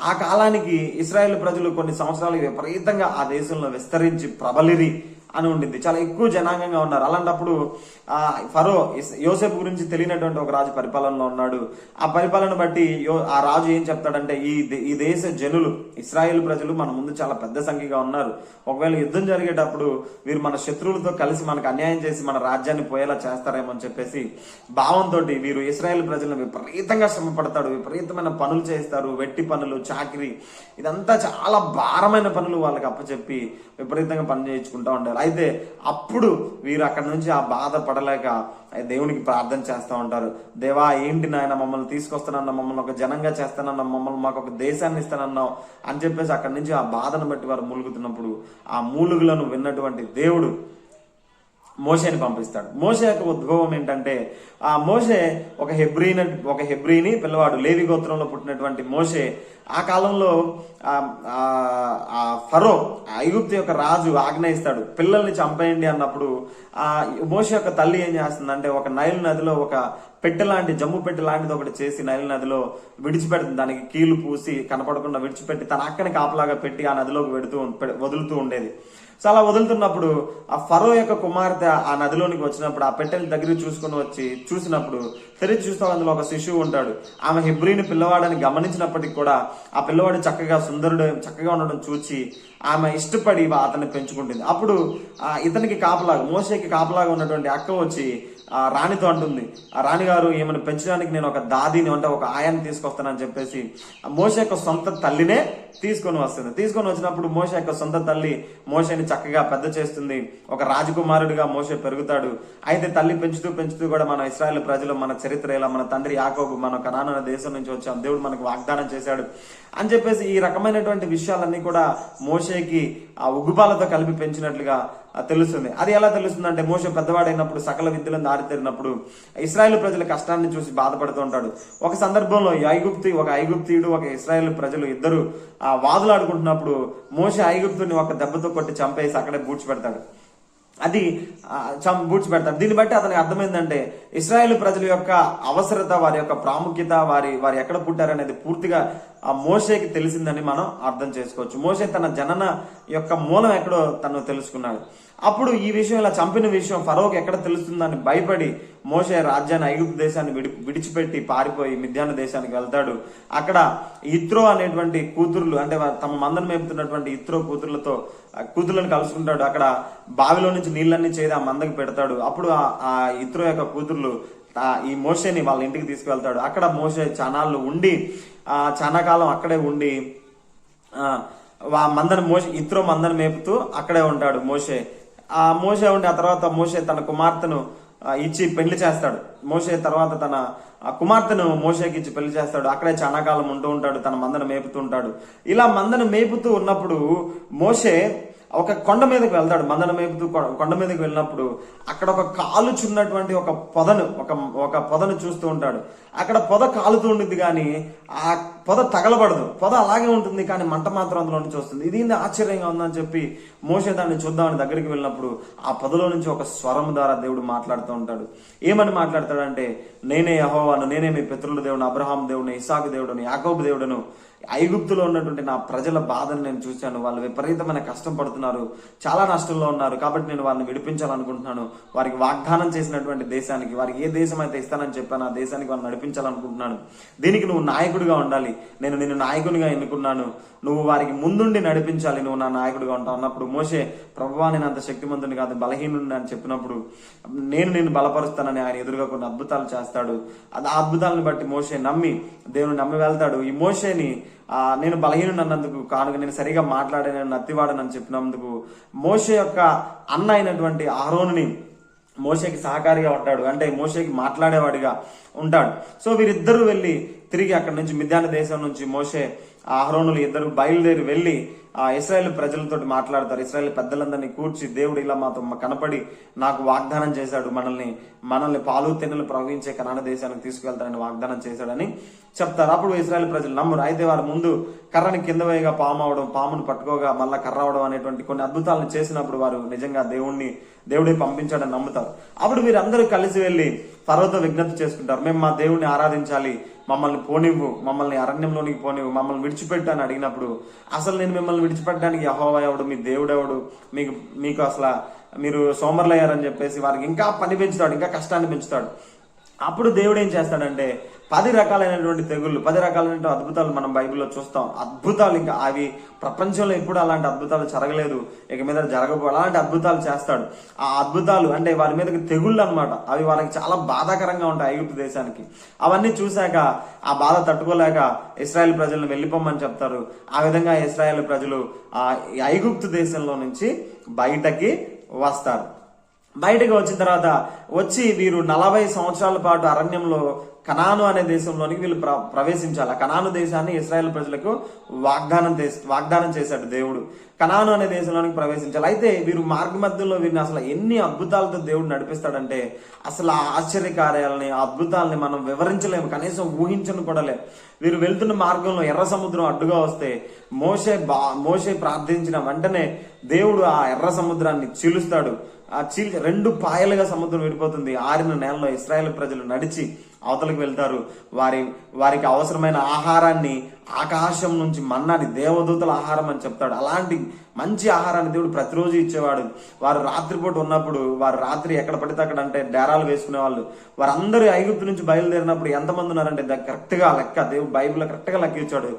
ఆ కాలానికి ఇశ్రాయేల్ ప్రజలు కొన్ని సంవత్సరాలు విపరీతంగా ఆ దేశంలో విస్తరించి ప్రబలిరి అని ఉండింది, చాలా ఎక్కువ జనాంగంగా ఉన్నారు. అలాంటప్పుడు ఫరో యోసేపు గురించి తెలియనటువంటి ఒక రాజు పరిపాలనలో ఉన్నాడు. ఆ పరిపాలన బట్టి ఆ రాజు ఏం చెప్తాడంటే, ఈ దేశ జనులు, ఇశ్రాయేల్ ప్రజలు మన ముందు చాలా పెద్ద సంఖ్యగా ఉన్నారు, ఒకవేళ యుద్ధం జరిగేటప్పుడు వీరు మన శత్రువులతో కలిసి మనకు అన్యాయం చేసి మన రాజ్యాన్ని పోయేలా చేస్తారేమో అని చెప్పేసి భావంతో వీరు ఇశ్రాయేల్ ప్రజలను విపరీతంగా శ్రమ పడతాడు, విపరీతమైన పనులు చేస్తారు, వెట్టి పనులు, చాకిరి, ఇదంతా చాలా భారమైన పనులు వాళ్ళకి అప్పచెప్పి విపరీతంగా పని చేయించుకుంటూ ఉండాలి. అయితే అప్పుడు వీరు అక్కడ నుంచి ఆ బాధ పడలేక దేవునికి ప్రార్థన చేస్తూ ఉంటారు. దేవా, ఏంటి నాయన మమ్మల్ని తీసుకొస్తానన్నా, మమ్మల్ని ఒక జనంగా చేస్తానన్నా, మమ్మల్ని మాకు ఒక దేశాన్ని ఇస్తానన్నావు అని చెప్పేసి అక్కడి నుంచి ఆ బాధను బట్టి వారు మూలుగుతున్నప్పుడు ఆ మూలుగులను విన్నటువంటి దేవుడు మోషేని పంపిస్తాడు. మోషే యొక్క ఉద్భవం ఏంటంటే, ఆ మోషే ఒక హెబ్రీని పిల్లవాడు, లేవి గోత్రంలో పుట్టినటువంటి మోషే ఆ కాలంలో ఫరో ఐగుప్తు యొక్క రాజు ఆజ్ఞయిస్తాడు పిల్లల్ని చంపేయండి అన్నప్పుడు మోషే యొక్క తల్లి ఏం చేస్తుందంటే, ఒక నైల్ నదిలో ఒక పెట్టె లాంటి, జమ్ము పెట్టె లాంటిది ఒకటి చేసి నైల్ నదిలో విడిచిపెడుతుంది. దానికి కీలు పూసి కనపడకుండా విడిచిపెట్టి తన అక్కని కాపలాగా పెట్టి ఆ నదిలోకి వదులుతూ ఉండేది. సో అలా వదులుతున్నప్పుడు ఆ ఫరో యొక్క కుమార్తె ఆ నదిలోనికి వచ్చినప్పుడు ఆ పెట్టెల దగ్గర చూసినప్పుడు తెరిచి చూస్తే అందులో ఒక శిశువు ఉంటాడు. ఆమె హెబ్రీని పిల్లవాడని గమనించినప్పటికీ కూడా ఆ పిల్లవాడు చక్కగా ఉండడం చూచి ఆమె ఇష్టపడి అతన్ని పెంచుకుంటుంది. అప్పుడు ఇతనికి మోషేకి కాపలాగా ఉన్నటువంటి అక్క వచ్చి ఆ రాణితో అంటుంది, ఆ రాణిగారు ఈమెను పెంచడానికి నేను ఒక దాదిని అంటే ఒక ఆయాన్ని తీసుకొస్తానని చెప్పేసి మోషే యొక్క సొంత తల్లినే తీసుకొని వస్తుంది. తీసుకొని వచ్చినప్పుడు మోషే యొక్క సొంత తల్లి మోషేని చక్కగా పెద్ద చేస్తుంది. ఒక రాజకుమారుడిగా మోషే పెరుగుతాడు. అయితే తల్లి పెంచుతూ పెంచుతూ కూడా మన ఇశ్రాయేలు ప్రజలు, మన చరిత్ర ఇలా, మన తండ్రి యాకోబు మన కనాను అనే దేశం నుంచి వచ్చాం, దేవుడు మనకు వాగ్దానం చేశాడు అని చెప్పేసి ఈ రకమైనటువంటి విషయాలన్నీ కూడా మోషేకి ఆ ఉగ్గుపాలతో కలిపి పెంచినట్లుగా తెలుస్తుంది. అది ఎలా తెలుస్తుంది అంటే మోషే పెద్దవాడైనప్పుడు, సకల విద్యలను దారితేరినప్పుడు ఇశ్రాయేలు ప్రజల కష్టాన్ని చూసి బాధపడుతూ ఉంటాడు. ఒక సందర్భంలో ఒక ఐగుప్తీయుడు, ఒక ఇశ్రాయేలు ప్రజలు ఇద్దరు వాదులాడుకుంటున్నప్పుడు మోషే ఐగుప్తుని ఒక దెబ్బతో కొట్టి చంపేసి అక్కడే పూడ్చిపెడతాడు. పూడ్చిపెడతాడు. దీన్ని బట్టి అతనికి అర్థమైందంటే ఇశ్రాయేలు ప్రజల యొక్క అవసరత, వారి యొక్క ప్రాముఖ్యత, వారు ఎక్కడ పుట్టారనేది పూర్తిగా ఆ మోషేకి తెలిసిందని మనం అర్థం చేసుకోవచ్చు. మోషే తన జనన యొక్క మూలం ఎక్కడో తను తెలుసుకున్నాడు. అప్పుడు ఈ విషయం, ఇలా చంపిన విషయం ఫరోకి ఎక్కడ తెలుస్తుందని భయపడి మోషే రాజ్యాన్ని, ఐగుప్తు దేశాన్ని విడిచిపెట్టి పారిపోయి మిద్యాను దేశానికి వెళ్తాడు. అక్కడ ఇత్రో అనేటువంటి కూతురులు, అంటే తమ మందను మేపుతున్నటువంటి ఇత్రో కూతుర్లను కలుసుకుంటాడు. అక్కడ బావిలో నుంచి నీళ్ళన్నీ చేది ఆ మందకి పెడతాడు. అప్పుడు ఆ ఇత్రో యొక్క కూతుర్లు ఈ మోషేని వాళ్ళ ఇంటికి తీసుకువెళ్తాడు. అక్కడ మోషే చాలా కాలం అక్కడే ఉండి ఇత్రో మందను మేపుతూ అక్కడే ఉంటాడు మోషే. ఉండి ఆ తర్వాత మోషే తన కుమార్తెను ఇచ్చి పెళ్లి చేస్తాడు. మోషే తర్వాత తన కుమార్తెను మోషేకి ఇచ్చి పెళ్లి చేస్తాడు. అక్కడే చాలా కాలం ఉంటూ ఉంటాడు, తన మందను మేపుతూ ఉంటాడు. ఇలా మందను మేపుతూ ఉన్నప్పుడు మోషే ఒక కొండ మీదకి వెళ్తాడు. మందన మేపుతూ కొండ మీదకి వెళ్ళినప్పుడు అక్కడ ఒక కాలుచున్నటువంటి ఒక పొదను చూస్తూ ఉంటాడు. అక్కడ పొద కాలుతూ ఉంటుంది, కానీ ఆ పొద తగలబడదు. పొద అలాగే ఉంటుంది, కానీ మంట మాత్రం అందులో నుంచి వస్తుంది. ఇది ఆశ్చర్యంగా ఉందని చెప్పి మోషే దాన్ని చూద్దామని దగ్గరికి వెళ్ళినప్పుడు ఆ పొదలో నుంచి ఒక స్వరం ద్వారా దేవుడు మాట్లాడుతూ ఉంటాడు. ఏమని మాట్లాడతాడంటే, నేనే యెహోవాను, నేనే మీ పితరుల దేవుడు, అబ్రహాం దేవుడు, ఇస్సాకు దేవుడును, యాకోబు దేవుడును. ఐగుప్తులో ఉన్నటువంటి నా ప్రజల బాధను నేను చూశాను. వాళ్ళు విపరీతమైన కష్టం పడుతున్నారు, చాలా నష్టంలో ఉన్నారు. కాబట్టి నేను వారిని విడిపించాలనుకుంటున్నాను. వారికి వాగ్దానం చేసినటువంటి దేశానికి, వారికి ఏ దేశం అయితే ఇస్తానని చెప్పాను ఆ దేశానికి వారిని నడిపించాలనుకుంటున్నాను. దీనికి నువ్వు నాయకుడిగా ఉండాలి. నేను నిన్ను నాయకునిగా ఎన్నుకున్నాను. నువ్వు వారికి ముందుండి నడిపించాలి. నువ్వు నా నాయకుడిగా ఉంటావు అన్నప్పుడు మోషే, ప్రభువా నేను అంత శక్తిమంతుని కాదు, బలహీనుడిని అని చెప్పినప్పుడు నేను నిన్ను బలపరుస్తానని ఆయన ఎదురుగా కొన్ని అద్భుతాలు చేస్తాడు. ఆ అద్భుతాలను బట్టి మోషే దేవుని నమ్మి వెళ్తాడు. ఈ మోషేని నేను బలహీనుడు అన్నందుకు కానుక, నేను సరిగా మాట్లాడాను, నత్తివాడనని చెప్పినందుకు మోషే యొక్క అన్న అయినటువంటి అహరోనుని మోషేకి సహకారిగా ఉంటాడు, అంటే మోషేకి మాట్లాడేవాడిగా ఉంటాడు. సో వీరిద్దరూ వెళ్ళి తిరిగి అక్కడి నుంచి మిద్యాను దేశం నుంచి మోషే అహరోనులు ఇద్దరు బయలుదేరి వెళ్ళి ఇశ్రాయేలు ప్రజలతో మాట్లాడతారు. ఇశ్రాయేలు పెద్దలందరినీ కూర్చి, దేవుడు ఇలా మాతో కనపడి నాకు వాగ్దానం చేశాడు, మనల్ని పాలు తెన్నులు ప్రవహించే కనాను దేశానికి తీసుకువెళ్తానని వాగ్దానం చేశాడని చెప్తారు. అప్పుడు ఇశ్రాయేలు ప్రజలు నమ్మరు. అయితే వారు ముందు కర్రని కింద వేయగా పాము అవడం, పామును పట్టుకోగా మళ్ళా కర్ర అవడం అనేటువంటి కొన్ని అద్భుతాలను చేసినప్పుడు వారు నిజంగా దేవుడే పంపించాడని నమ్ముతారు. అప్పుడు వీరందరూ కలిసి వెళ్ళి ఫరోతో విజ్ఞప్తి చేసుకుంటారు, మేము మా దేవుడిని ఆరాధించాలి, మమ్మల్ని పోనివ్వు, మమ్మల్ని అరణ్యంలోనికి పోనివ్వు, మమ్మల్ని విడిచిపెట్టు అని అడిగినప్పుడు, అసలు నేను మిమ్మల్ని విడిచిపెట్టడానికి యెహోవా ఎవడు, మీ దేవుడు ఎవడు, మీకు అసలు మీరు సోమరులయ్యారని చెప్పేసి వారికి ఇంకా పని పెంచుతాడు, ఇంకా కష్టాన్ని పెంచుతాడు. అప్పుడు దేవుడు ఏం చేస్తాడంటే 10 రకాలైనటువంటి తెగుళ్ళు, 10 రకాలైన అద్భుతాలు మనం బైబిల్లో చూస్తాం. అద్భుతాలు ఇంకా అవి ప్రపంచంలో ఎప్పుడు అలాంటి అద్భుతాలు జరగలేదు, ఇక మీద జరగబో అలాంటి అద్భుతాలు చేస్తాడు. ఆ అద్భుతాలు అంటే వారి మీదకి తెగుళ్ళు అనమాట. అవి వాళ్ళకి చాలా బాధాకరంగా ఉంటాయి ఐగుప్తు దేశానికి. అవన్నీ చూశాక ఆ బాధ తట్టుకోలేక ఇశ్రాయేల్ ప్రజలను వెళ్ళిపోమని చెప్తారు. ఆ విధంగా ఇశ్రాయేల్ ప్రజలు ఆ ఐగుప్తు దేశంలో నుంచి బయటకి వస్తారు. బయటకు వచ్చిన తర్వాత వీరు 40 సంవత్సరాల పాటు అరణ్యంలో కనాను అనే దేశంలోనికి వీళ్ళు ప్రవేశించాలి. ఆ కనాను దేశాన్ని ఇశ్రాయేల్ ప్రజలకు వాగ్దానం చేశాడు దేవుడు. కనాను అనే దేశంలోనికి ప్రవేశించాలి. అయితే వీరు మార్గ మధ్యంలో వీరిని అసలు ఎన్ని అద్భుతాలతో దేవుడు నడిపిస్తాడంటే అసలు ఆ ఆశ్చర్యకార్యాలని, ఆ అద్భుతాలని మనం వివరించలేము, కనీసం ఊహించను కూడా లేము. వీరు వెళ్తున్న మార్గంలో ఎర్ర సముద్రం అడ్డుగా వస్తే మోషే ప్రార్థించిన వెంటనే దేవుడు ఆ ఎర్ర సముద్రాన్ని చీలుస్తాడు. ఆ 2 పాయలుగా సముద్రం విడిపోతుంది. ఆరిన నేలలో ఇశ్రాయేల్ ప్రజలు నడిచి అవతలకు వెళ్తారు. వారికి అవసరమైన ఆహారాన్ని ఆకాశం నుంచి మన్నాని, దేవదూతల ఆహారం అని చెప్తాడు. అలాంటి మంచి ఆహారాన్ని దేవుడు ప్రతిరోజు ఇచ్చేవాడు. వారు రాత్రిపూట ఉన్నప్పుడు, వారు రాత్రి ఎక్కడ పడితే అక్కడ అంటే డేరాలు వేసుకునే వాళ్ళు. వారందరూ ఐగుప్తు నుంచి బయలుదేరినప్పుడు ఎంతమంది ఉన్నారంటే కరెక్ట్ గా లెక్క, దేవుడు బైబిల్లో కరెక్ట్ గా లెక్క ఇచ్చాడు.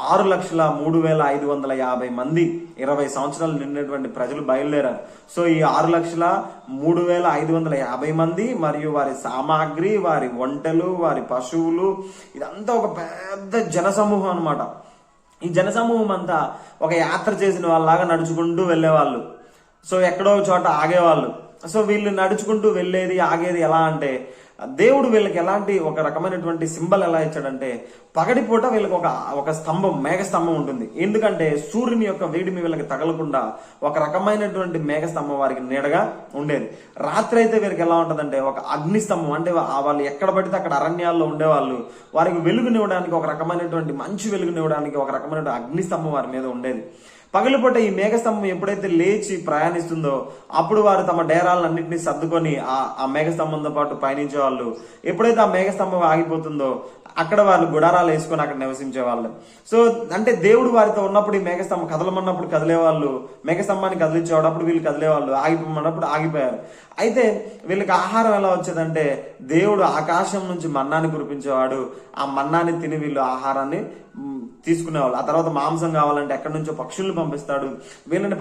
6,03,550 మంది 20 సంవత్సరాలు నిండినటువంటి ప్రజలు బయలుదేరారు. సో ఈ 6,03,550 మంది మరియు వారి సామాగ్రి, వారి వంటలు, వారి పశువులు, ఇదంతా ఒక పెద్ద జనసమూహం అన్నమాట. ఈ జనసమూహం అంతా ఒక యాత్ర చేసిన వాళ్ళలాగా నడుచుకుంటూ వెళ్ళేవాళ్ళు. సో ఎక్కడో చోట ఆగేవాళ్ళు. సో వీళ్ళు నడుచుకుంటూ వెళ్ళేది ఆగేది ఎలా అంటే, దేవుడు వీళ్ళకి ఎలాంటి ఒక రకమైనటువంటి సింబల్ ఎలా ఇచ్చాడంటే, పగటిపూట వీళ్ళకి ఒక స్తంభం, మేఘస్తంభం ఉంటుంది. ఎందుకంటే సూర్యుని యొక్క వేడిమి వీళ్ళకి తగలకుండా ఒక రకమైనటువంటి మేఘస్తంభం వారికి నీడగా ఉండేది. రాత్రి అయితే వీరికి ఎలా ఉంటదంటే ఒక అగ్నిస్తంభం, అంటే వాళ్ళు ఎక్కడ పడితే అక్కడ అరణ్యాల్లో ఉండేవాళ్ళు. వారికి వెలుగునివ్వడానికి ఒక రకమైనటువంటి మంచి వెలుగునివ్వడానికి ఒక రకమైన అగ్నిస్తంభం వారి మీద ఉండేది. పగలుపూట ఈ మేఘస్తంభం ఎప్పుడైతే లేచి ప్రయాణిస్తుందో అప్పుడు వారు తమ డేరాలన్నింటినీ సర్దుకొని ఆ మేఘస్తంభంతో పాటు పయనించే వాళ్ళు. ఎప్పుడైతే ఆ మేఘస్తంభం ఆగిపోతుందో అక్కడ వాళ్ళు గుడారాలు వేసుకొని అక్కడ నివసించే వాళ్ళు. సో అంటే దేవుడు వారితో ఉన్నప్పుడు ఈ మేఘస్తంభం కదలమన్నప్పుడు కదిలేవాళ్ళు, మేఘస్తంభాన్ని కదిలించేవాడు, అప్పుడు వీళ్ళు కదిలేవాళ్ళు, ఆగిపోమన్నప్పుడు ఆగిపోయారు. అయితే వీళ్ళకి ఆహారం ఎలా వచ్చేదంటే, దేవుడు ఆకాశం నుంచి మన్నాన్ని కురిపించేవాడు. ఆ మన్నాన్ని తిని వీళ్ళు ఆహారాన్ని తీసుకునేవాళ్ళు. ఆ తర్వాత మాంసం కావాలంటే ఎక్కడి నుంచో పక్షుల్ని పంపిస్తాడు. వీళ్ళని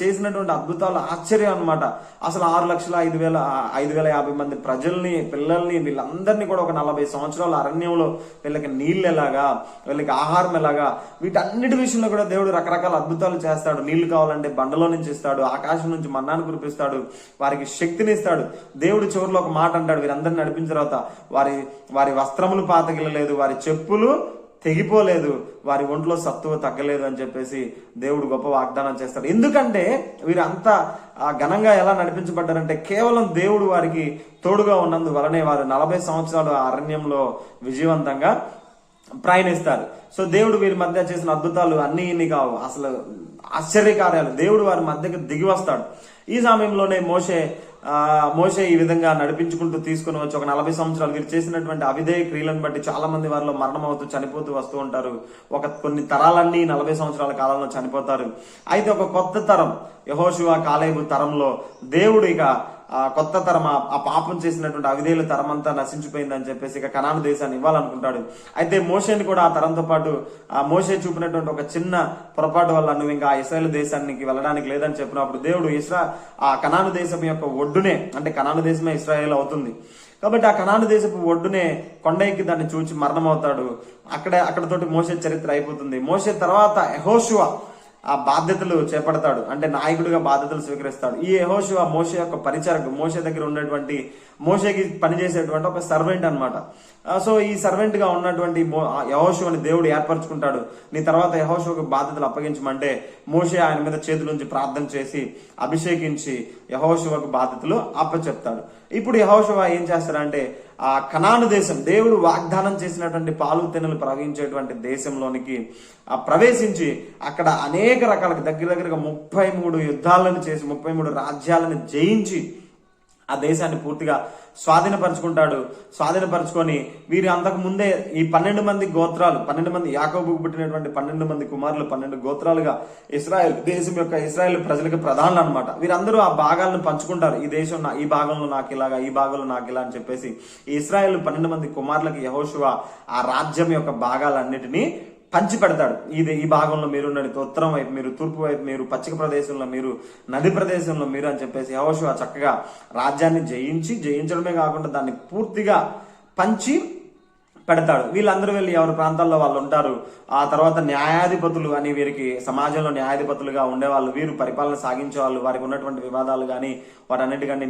చేసినటువంటి అద్భుతాలు ఆశ్చర్యం అనమాట. అసలు 6,05,550 మంది ప్రజల్ని, పిల్లల్ని, వీళ్ళందరినీ కూడా ఒక 40 సంవత్సరాల అరణ్యంలో వీళ్ళకి నీళ్ళు ఎలాగా, వీళ్ళకి ఆహారం ఎలాగా, వీటన్నిటి విషయంలో కూడా దేవుడు రకరకాల అద్భుతాలు చేస్తాడు. నీళ్లు కావాలంటే బండలో నుంచి ఇస్తాడు, ఆకాశం నుంచి మన్నాన్ని కురిపిస్తాడు, వారికి శక్తిని ఇస్తాడు. దేవుడు చివరిలో ఒక మాట అంటాడు, వీరందరిని నడిపించిన తర్వాత వారి వస్త్రములు పాతగిలలేదు, వారి చెప్పులు తెగిపోలేదు, వారి ఒంట్లో సత్తువ తగ్గలేదు అని చెప్పేసి దేవుడు గొప్ప వాగ్దానం చేస్తాడు. ఎందుకంటే వీరు అంతా ఘనంగా ఎలా నడిపించబడ్డారంటే కేవలం దేవుడు వారికి తోడుగా ఉన్నందువలనే వారు 40 సంవత్సరాలు ఆ అరణ్యంలో విజయవంతంగా ప్రయాణిస్తారు. సో దేవుడు వీరి మధ్య చేసిన అద్భుతాలు అన్ని ఇన్ని కావు, అసలు ఆశ్చర్యకార్యాలు. దేవుడు వారి మధ్యకి దిగి వస్తాడు. ఈ సమయంలోనే మోషే ఈ విధంగా నడిపించుకుంటూ తీసుకుని వచ్చి ఒక 40 సంవత్సరాలు వీరు చేసినటువంటి అవిధేయ క్రియలను బట్టి చాలా మంది వారిలో మరణం అవుతూ చనిపోతూ వస్తూ ఉంటారు. కొన్ని తరాలన్నీ 40 సంవత్సరాల కాలంలో చనిపోతారు. అయితే ఒక కొత్త తరం, యెహోషువ కాలేబు తరంలో దేవుడు ఇక కొత్త తరం, ఆ పాపం చేసినటువంటి అవిధేయుల తరం అంతా నశించిపోయిందని చెప్పేసి ఇక కనాను దేశాన్ని ఇవ్వాలనుకుంటాడు. అయితే మోషేని కూడా ఆ తరంతో పాటు మోషే చూపినటువంటి ఒక చిన్న పొరపాటు వల్ల నువ్వు ఇంకా ఇశ్రాయేలు దేశానికి వెళ్ళడానికి లేదని చెప్పినప్పుడు దేవుడు ఆ కనాను దేశం యొక్క ఒడ్డునే, అంటే కనాను దేశమే ఇశ్రాయేలు అవుతుంది కాబట్టి ఆ కనాను దేశపు ఒడ్డునే కొండ ఎక్కి దాన్ని చూచి మరణం అవుతాడు. అక్కడతోటి మోషే చరిత్ర అయిపోతుంది. మోషే తర్వాత యెహోషువ ఆ బాధ్యతలు చేపడతాడు, అంటే నాయకుడిగా బాధ్యతలు స్వీకరిస్తాడు. ఈ యెహోషువ మోషే యొక్క పరిచారక, మోషే దగ్గర ఉన్నటువంటి, మోషేకి పనిచేసేటువంటి ఒక సర్వెంట్ అనమాట. సో ఈ సర్వెంట్ గా ఉన్నటువంటి యెహోషువని దేవుడు ఏర్పరచుకుంటాడు. నీ తర్వాత యెహోషువకు బాధ్యతలు అప్పగించమంటే మోషే ఆయన మీద చేతులుంచి ప్రార్థన చేసి అభిషేకించి యెహోషువకు బాధ్యతలు అప్పచెప్తాడు. ఇప్పుడు యెహోషువ ఏం చేస్తాడంటే ఆ కనాను దేశం, దేవుడు వాగ్దానం చేసినటువంటి పాలు తెనలు ప్రవహించేటువంటి దేశంలోనికి ప్రవేశించి అక్కడ అనేక రకాల దగ్గరగా 33 యుద్ధాలను చేసి 33 రాజ్యాలను జయించి ఆ దేశాన్ని పూర్తిగా స్వాధీనపరుచుకొని వీరి అంతకు ముందే ఈ 12 మంది గోత్రాలు, 12 మంది యాకోబుకు పుట్టినటువంటి 12 మంది కుమారులు 12 గోత్రాలుగా ఇశ్రాయేల్ దేశం యొక్క ఇశ్రాయేల్ ప్రజలకు ప్రధానులు అనమాట. వీరందరూ ఆ భాగాలను పంచుకుంటారు. ఈ దేశం ఈ భాగంలో నాకు ఇలాగా, ఈ భాగంలో నాకు ఇలా అని చెప్పేసి ఈ ఇశ్రాయేల్ 12 మంది కుమారులకి యెహోషువ ఆ రాజ్యం యొక్క భాగాలన్నిటినీ పంచి పెడతాడు. ఈ భాగంలో మీరు ఉండండి, ఉత్తరం వైపు మీరు, తూర్పు వైపు మీరు, పశ్చిమ ప్రదేశంలో మీరు, నది ప్రదేశంలో మీరు అని చెప్పేసి యెహోషువ చక్కగా రాజ్యాన్ని జయించడమే కాకుండా దాన్ని పూర్తిగా పంచి పెడతాడు. వీళ్ళందరూ వెళ్ళి ఎవరి ప్రాంతాల్లో వాళ్ళు ఉంటారు. ఆ తర్వాత న్యాయాధిపతులు అని వీరికి సమాజంలో న్యాయాధిపతులుగా ఉండేవాళ్ళు, వీరు పరిపాలన సాగించేవాళ్ళు. వారికి ఉన్నటువంటి వివాదాలు కానీ వాటన్నిటికంటే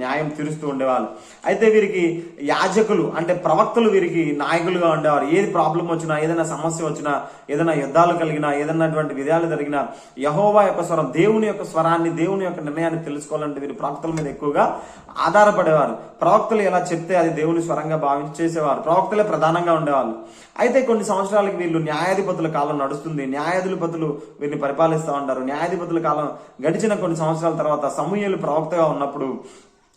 న్యాయం తీరుస్తూ ఉండేవాళ్ళు. అయితే వీరికి యాజకులు అంటే ప్రవక్తలు వీరికి నాయకులుగా ఉండేవారు. ఏది ప్రాబ్లం వచ్చినా, ఏదైనా సమస్య వచ్చినా, ఏదైనా యుద్ధాలు కలిగినా, ఏదైనాటువంటి విధాలు జరిగినా యెహోవా యొక్క స్వరం, దేవుని యొక్క స్వరాన్ని, దేవుని యొక్క నిర్ణయాన్ని తెలుసుకోవాలంటే వీరు ప్రవక్తల మీద ఎక్కువగా ఆధారపడేవారు. ప్రవక్తలు ఎలా చెప్తే అది దేవుని స్వరంగా భావించి చేసేవారు. ప్రవక్తలే ప్రధానంగా ఉండేవాళ్ళు. అయితే కొన్ని సంవత్సరాలకి వీళ్ళు న్యాయాధిపతుల కాలం నడుస్తుంది. న్యాయాధిపతులు వీరిని పరిపాలిస్తూ ఉంటారు. న్యాయాధిపతుల కాలం గడిచిన కొన్ని సంవత్సరాల తర్వాత సమూయేలు ప్రవక్తగా ఉన్నప్పుడు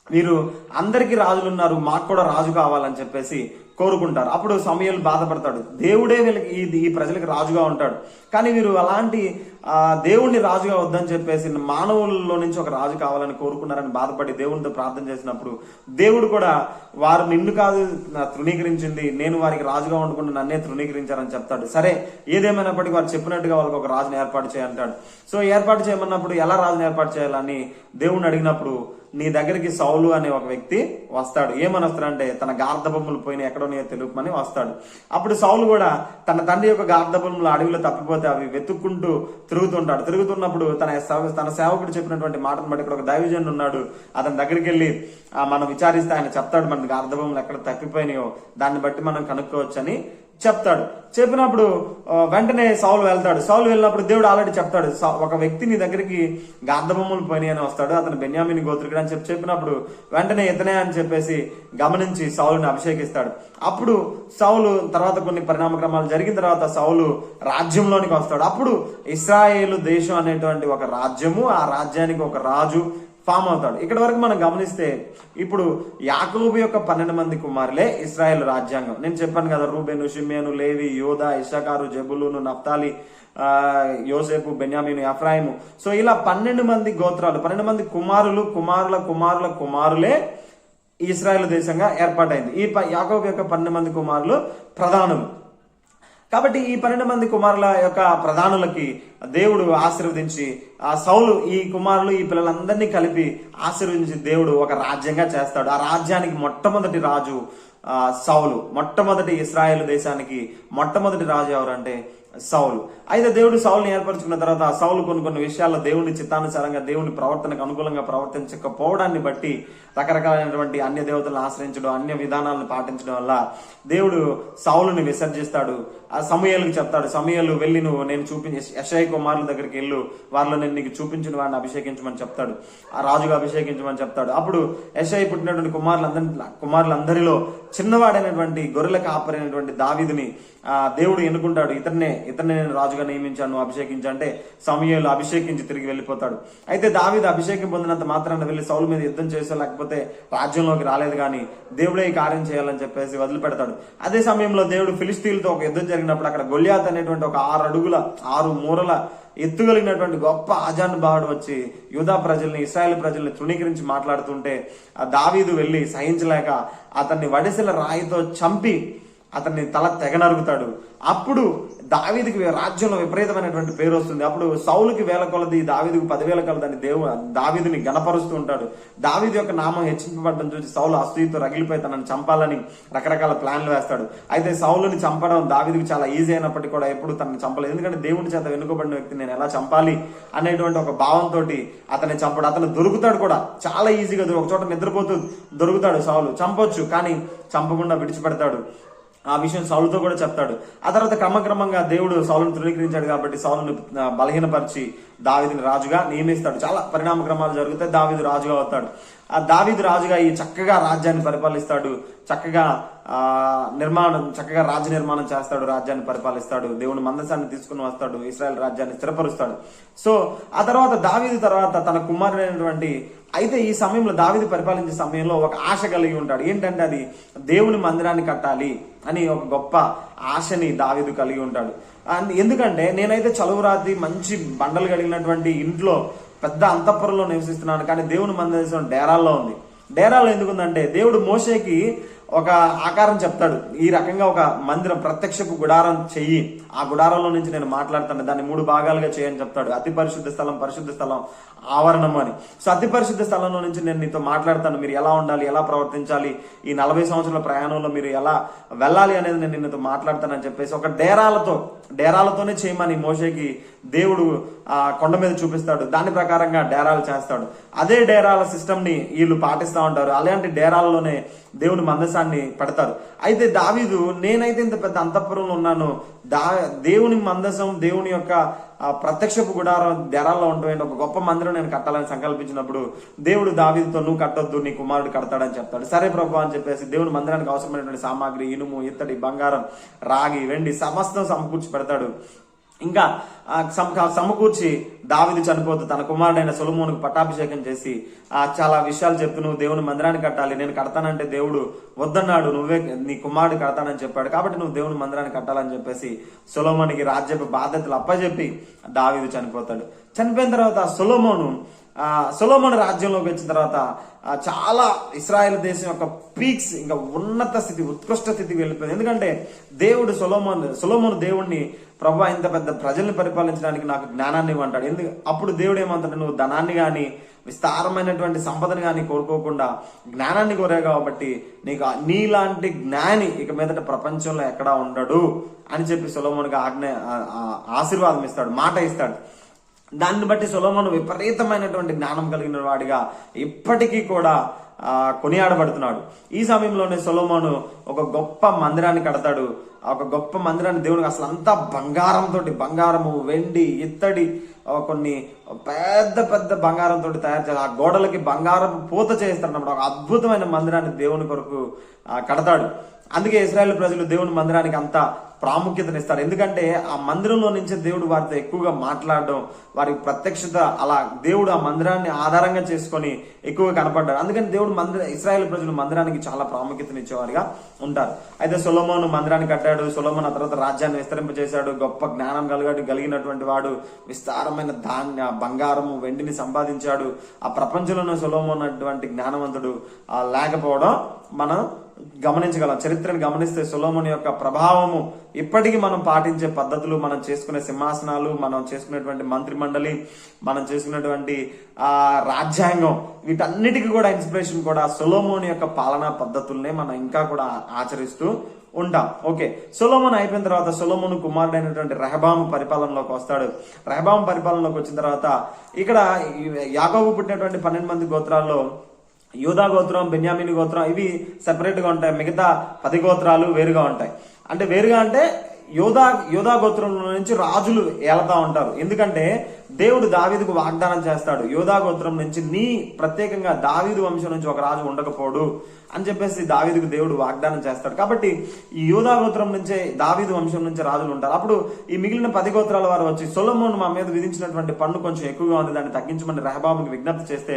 వీరు అందరికీ రాజులు ఉన్నారు, మాకు కూడా రాజు కావాలని చెప్పేసి కోరుకుంటారు. అప్పుడు సమూయేలు బాధపడతాడు, దేవుడే వీళ్ళకి ఈ ప్రజలకు రాజుగా ఉంటాడు, కానీ వీరు అలాంటి దేవుణ్ణి రాజుగా వద్దని చెప్పేసి మానవుల్లో నుంచి ఒక రాజు కావాలని కోరుకున్నారని బాధపడి దేవునితో ప్రార్థన చేసినప్పుడు దేవుడు కూడా వారు నిన్ను కాదు తృణీకరించింది, నేను వారికి రాజుగా ఉండకుండా నన్నే తృణీకరించారని చెప్తాడు. సరే ఏదేమైనప్పటికీ వారు చెప్పినట్టుగా వాళ్ళకి ఒక రాజుని ఏర్పాటు చేయంటాడు. సో ఏర్పాటు చేయమన్నప్పుడు ఎలా రాజుని ఏర్పాటు చేయాలని దేవుణ్ణి అడిగినప్పుడు నీ దగ్గరికి సౌలు అనే ఒక వ్యక్తి వస్తాడు. ఏమని వస్తాడంటే తన గార్ధబొమ్మలు పోయిన ఎక్కడో నీ తెలుపమని వస్తాడు. అప్పుడు సౌలు కూడా తన తండ్రి యొక్క గార్ధబొమ్మలు అడవిలో తప్పిపోతే అవి వెతుక్కుంటూ తిరుగుతుంటాడు. తిరుగుతున్నప్పుడు తన సేవకుడు చెప్పినటువంటి మాటను బట్టి ఇక్కడ ఒక దైవజనుడు ఉన్నాడు, అతని దగ్గరికి వెళ్ళి మనం విచారిస్తే ఆయన చెప్తాడు మన గార్ధబొమ్మలు ఎక్కడ తప్పిపోయినాయో దాన్ని బట్టి మనం కనుక్కోవచ్చని చెప్తాడు. చెప్పినప్పుడు వెంటనే సౌలు వెళ్తాడు. సౌలు వెళ్ళినప్పుడు దేవుడు ఆల్రెడీ చెప్తాడు, ఒక వ్యక్తి నీ దగ్గరికి గార్ధబొమ్మలు పోయినాయి అని వస్తాడు, అతను బెన్యామీని గోత్రికుడు అని చెప్పినప్పుడు వెంటనే ఇతనే అని చెప్పేసి గమనించి సౌలుని అభిషేకిస్తాడు. అప్పుడు సౌలు తర్వాత కొన్ని పరిణామక్రమాలు జరిగిన తర్వాత సౌలు రాజ్యంలోనికి వస్తాడు. అప్పుడు ఇశ్రాయేలు దేశం అనేటువంటి ఒక రాజ్యము, ఆ రాజ్యానికి ఒక రాజు ఫామ్ అవుతాడు. ఇక్కడ వరకు మనం గమనిస్తే ఇప్పుడు యాకోబు యొక్క 12 మంది కుమారులే ఇశ్రాయేల్ రాజ్యాంగం. నేను చెప్పాను కదా, రూబేను, షిమ్యోను, లేవి, యోదా, ఇశ్శాఖారు, జెబులూను, నఫ్తాలి, యోసేపు, బెన్యామీను, ఎఫ్రాయిము. సో ఇలా 12 మంది గోత్రాలు, 12 మంది కుమారులు, కుమారుల కుమారులే ఇశ్రాయేల్ దేశంగా ఏర్పాటైంది. ఈ యాకోబు యొక్క 12 మంది కుమారులు ప్రధానులు. కాబట్టి ఈ 12 మంది కుమారుల యొక్క ప్రధానులకి దేవుడు ఆశీర్వదించి ఆ సౌలు ఈ కుమారులు ఈ పిల్లలందరినీ కలిపి ఆశీర్వదించి దేవుడు ఒక రాజ్యంగా చేస్తాడు. ఆ రాజ్యానికి మొట్టమొదటి రాజు సౌలు. మొట్టమొదటి ఇశ్రాయేలు దేశానికి మొట్టమొదటి రాజు ఎవరంటే సౌలు. అయితే దేవుడు సౌలుని ఏర్పరచుకున్న తర్వాత సౌలు కొన్ని విషయాల్లో దేవుని చిత్తానుసారంగా దేవుని ప్రవర్తనకు అనుకూలంగా ప్రవర్తించకపోవడాన్ని బట్టి రకరకాలైనటువంటి అన్య దేవతలను ఆశ్రయించడం, అన్య విధానాలను పాటించడం వల్ల దేవుడు సౌలుని విసర్జిస్తాడు. ఆ సమూయేలుకి చెప్తాడు, సమూయేలు వెళ్ళి నేను యెషయా కుమారుల దగ్గరికి వెళ్ళు, వారిలో నేను నీకు చూపించిన వాడిని అభిషేకించమని చెప్తాడు, ఆ రాజుగా అభిషేకించమని చెప్తాడు. అప్పుడు యెషయా పుట్టినటువంటి కుమారులందరిలో చిన్నవాడైనటువంటి గొర్రెల కాపరైనటువంటి దావీదుని దేవుడు ఎన్నుకుంటాడు. ఇతన్నే నేను రాజుగా నియమించాను, అభిషేకించంటే సమూయేలు అభిషేకించి తిరిగి వెళ్ళిపోతాడు. అయితే దావీదు అభిషేకం పొందినంత మాత్రాన వెళ్ళి సౌలు మీద యుద్ధం చేసో లేకపోతే రాజ్యంలోకి రాలేదు, కానీ దేవుడే ఈ కార్యం చేయాలని చెప్పేసి వదిలిపెడతాడు. అదే సమయంలో దేవుడు ఫిలిస్తీన్లతో ఒక యుద్ధం జరిగినప్పుడు అక్కడ గొల్యాత్ అనేటువంటి ఒక 6 అడుగుల 6 మూరల ఎత్తుగలిగినటువంటి గొప్ప ఆజానుభావుడు వచ్చి యూదా ప్రజల్ని, ఇశ్రాయేల్ ప్రజల్ని తృణీకరించి మాట్లాడుతుంటే ఆ దావీదు వెళ్ళి సహించలేక అతన్ని వడిసెల రాయితో చంపి అతన్ని తల తెగ నరుగుతాడు. అప్పుడు దావీదుకి రాజ్యంలో విపరీతమైనటువంటి పేరు వస్తుంది. అప్పుడు సౌలుకి 1000 కొలది, దావీదుకు 10,000 కొలదని దావీదుని గణపరుస్తూ ఉంటాడు. దావీదు యొక్క నామం హెచ్చింపబడడం చూసి సౌలు అసూయతో రగిలిపోయి తనని చంపాలని రకరకాల ప్లాన్లు వేస్తాడు. అయితే సౌలుని చంపడం దావీదుకి చాలా ఈజీ అయినప్పటికీ కూడా ఎప్పుడు తనని చంపలేదు. ఎందుకంటే దేవుని చేత వెనుకబడిన వ్యక్తిని నేను ఎలా చంపాలి అనేటువంటి ఒక భావంతో అతన్ని చంపడు. అతను దొరుకుతాడు కూడా చాలా ఈజీగా, ఒక చోట నిద్రపోతూ దొరుకుతాడు సౌలు. చంపొచ్చు, కానీ చంపకుండా విడిచిపెడతాడు. ఆ విషయం సౌలుతో కూడా చెప్తాడు. ఆ తర్వాత క్రమక్రమంగా దేవుడు సౌలును తృణీకరించాడు కాబట్టి సౌలును బలహీనపరిచి దావీదుని రాజుగా నియమిస్తాడు. చాలా పరిణామక్రమాలు జరుగుతాయి. దావీదు రాజుగా అవుతాడు. ఆ దావీదు రాజుగా ఈ చక్కగా రాజ్యాన్ని పరిపాలిస్తాడు. చక్కగా రాజ్య నిర్మాణం చేస్తాడు, రాజ్యాన్ని పరిపాలిస్తాడు, దేవుని మందసాన్ని తీసుకుని వస్తాడు, ఇశ్రాయేల్ రాజ్యాన్ని స్థిరపరుస్తాడు. సో ఆ తర్వాత దావీదు తర్వాత తన కుమారుడైనటువంటి, అయితే ఈ సమయంలో దావీదు పరిపాలించే సమయంలో ఒక ఆశ కలిగి ఉంటాడు. ఏంటంటే అది దేవుని మందిరాన్ని కట్టాలి అని ఒక గొప్ప ఆశని దావీదు కలిగి ఉంటాడు. ఎందుకంటే నేనైతే చలువరాతి మంచి బండలు కలిగినటువంటి ఇంట్లో పెద్ద అంతఃపురంలో నివసిస్తున్నాను, కానీ దేవుని మందిరం డేరాల్లో ఉంది. డేరాల్లో ఎందుకుందంటే దేవుడు మోషేకి ఒక ఆకారం చెప్తాడు, ఈ రకంగా ఒక మందిరం ప్రత్యక్షపు గుడారం చెయ్యి, ఆ గుడారంలో నుంచి నేను మాట్లాడతాను, దాన్ని 3 భాగాలుగా చేయని చెప్తాడు. అతి పరిశుద్ధ స్థలం, పరిశుద్ధ స్థలం, ఆవరణం అని. సో అతి పరిశుద్ధ స్థలంలో నుంచి నేను నీతో మాట్లాడతాను, మీరు ఎలా ఉండాలి, ఎలా ప్రవర్తించాలి, ఈ 40 సంవత్సరాల ప్రయాణంలో మీరు ఎలా వెళ్ళాలి అనేది నేను నీతో మాట్లాడతానని చెప్పేసి ఒక డేరాలతోనే చేయమని మోషేకి దేవుడు ఆ కొండ మీద చూపిస్తాడు. దాని ప్రకారంగా డేరాలు చేస్తాడు. అదే డేరాల సిస్టమ్ ని వీళ్ళు పాటిస్తూ ఉంటారు. అలాంటి డేరాలలోనే దేవుని మందసాన్ని పెడతారు. అయితే దావీదు, నేనైతే ఇంత పెద్ద అంతఃపురంలో ఉన్నాను, దేవుని మందసం, దేవుని యొక్క ప్రత్యక్షపు గుడారం డేరాల్లో ఉంటుంది, ఒక గొప్ప మందిరం నేను కట్టాలని సంకల్పించినప్పుడు దేవుడు దావీదుతో, నువ్వు కట్టొద్దు, నీ కుమారుడు కడతాడని చెప్తాడు. సరే ప్రభు అని చెప్పేసి దేవుని మందిరానికి అవసరమైనటువంటి సామాగ్రి, ఇనుము, ఇత్తడి, బంగారం, రాగి, వెండి సమస్తం సమకూర్చి పెడతాడు. ఇంకా సమకూర్చి దావీదు చనిపోతూ తన కుమారుడైన సొలొమోనుకు పట్టాభిషేకం చేసి చాలా విషయాలు చెప్తూ నువ్వు దేవుని మందిరాన్ని కట్టాలి, నేను కడతానంటే దేవుడు వద్దన్నాడు, నువ్వే నీ కుమారుడు కడతానని చెప్పాడు, కాబట్టి నువ్వు దేవుని మందిరాన్ని కట్టాలని చెప్పేసి సొలొమోనుకి రాజ్యపు బాధ్యతలు అప్పచెప్పి దావీదు చనిపోతాడు. చనిపోయిన తర్వాత సొలొమోను రాజ్యంలోకి వచ్చిన తర్వాత చాలా ఇశ్రాయేల్ దేశం యొక్క పీక్స్, ఇంకా ఉన్నత స్థితి, ఉత్కృష్ట స్థితికి వెళ్ళిపోయింది. ఎందుకంటే దేవుడు సొలొమోను దేవుణ్ణి, ప్రభు ఇంత పెద్ద ప్రజల్ని పరిపాలించడానికి నాకు జ్ఞానాన్ని ఇవ్వంటాడు. అప్పుడు దేవుడు ఏమంటాడు, నువ్వు ధనాన్ని గాని విస్తారమైనటువంటి సంపదను గాని కోరుకోకుండా జ్ఞానాన్ని కోరావు కాబట్టి నీలాంటి జ్ఞాని ఇక మీదట ప్రపంచంలో ఎక్కడా ఉండడు అని చెప్పి సొలొమోనుకి ఆశీర్వాదం ఇస్తాడు, మాట ఇస్తాడు. దాన్ని బట్టి సొలొమోను విపరీతమైనటువంటి జ్ఞానం కలిగిన వాడిగా ఇప్పటికీ కూడా కొనియాడబడుతున్నాడు. ఈ సమయంలోనే సొలొమోను ఒక గొప్ప మందిరాన్ని కడతాడు. ఒక గొప్ప మందిరాన్ని దేవునికి అసలు అంతా బంగారము, వెండి, ఇత్తడి, కొన్ని పెద్ద పెద్ద బంగారంతో తయారు చేయాలి. ఆ గోడలకి బంగారం పూత చేస్తాడు అన్నమాట. ఒక అద్భుతమైన మందిరాన్ని దేవుని కొరకు కడతాడు. అందుకే ఇశ్రాయేలు ప్రజలు దేవుని మందిరానికి అంత ప్రాముఖ్యతనిస్తారు. ఎందుకంటే ఆ మందిరంలో నుంచి దేవుడు వారితో ఎక్కువగా మాట్లాడడం, వారి ప్రత్యక్షత, అలా దేవుడు ఆ మందిరాన్ని ఆధారంగా చేసుకొని ఎక్కువగా కనపడ్డాడు. అందుకని దేవుడు ఇశ్రాయేలు ప్రజలు మందిరానికి చాలా ప్రాముఖ్యతనిచ్చేవారుగా ఉంటారు. అయితే సొలొమోను మందిరాన్ని కట్టాడు. సొలొమోను ఆ తర్వాత రాజ్యాన్ని విస్తరింపజేశాడు. గొప్ప జ్ఞానం కలిగినటువంటి వాడు, విస్తారమైన బంగారము, వెండిని సంపాదించాడు. ఆ ప్రపంచంలోనే సొలొమోను అటువంటి జ్ఞానవంతుడు లేకపోవడం మనం గమనించగలం. చరిత్రను గమనిస్తే సొలొమోను యొక్క ప్రభావము ఇప్పటికీ మనం పాటించే పద్ధతులు, మనం చేసుకునే సింహాసనాలు, మనం చేసుకునేటువంటి మంత్రి మండలి, మనం చేసుకునేటువంటి రాజ్యాంగం, వీటన్నిటికీ కూడా ఇన్స్పిరేషన్ కూడా సొలొమోను యొక్క పాలనా పద్ధతుల్నే మనం ఇంకా కూడా ఆచరిస్తూ ఉంటాం. ఓకే, సొలొమోను అయిపోయిన తర్వాత సొలొమోను కుమారుడైనటువంటి రెహబాము పరిపాలనలోకి వస్తాడు. రెహబాము పరిపాలనలోకి వచ్చిన తర్వాత ఇక్కడ యాకోబు పుట్టినటువంటి 12 మంది గోత్రాల్లో యూదా గోత్రం, బెన్యామీను గోత్రం ఇవి సెపరేట్ గా ఉంటాయి. మిగతా 10 గోత్రాలు వేరుగా ఉంటాయి. వేరుగా అంటే యోధా గోత్రంలో నుంచి రాజులు ఏళ్తా ఉంటారు. ఎందుకంటే దేవుడు దావీదుకు వాగ్దానం చేస్తాడు, యోధా గోత్రం నుంచి ప్రత్యేకంగా దావీదు వంశం నుంచి ఒక రాజు ఉండకపోడు అని చెప్పేసి దావీదుకు దేవుడు వాగ్దానం చేస్తాడు. కాబట్టి ఈ యోధా గోత్రం నుంచే, దావీదు వంశం నుంచి రాజులు ఉంటారు. అప్పుడు ఈ మిగిలిన 10 గోత్రాల వారు వచ్చి సొలొమోను మా మీద విధించినటువంటి పన్ను కొంచెం ఎక్కువగా ఉంది, దాన్ని తగ్గించమని రెహబాముకి విజ్ఞప్తి చేస్తే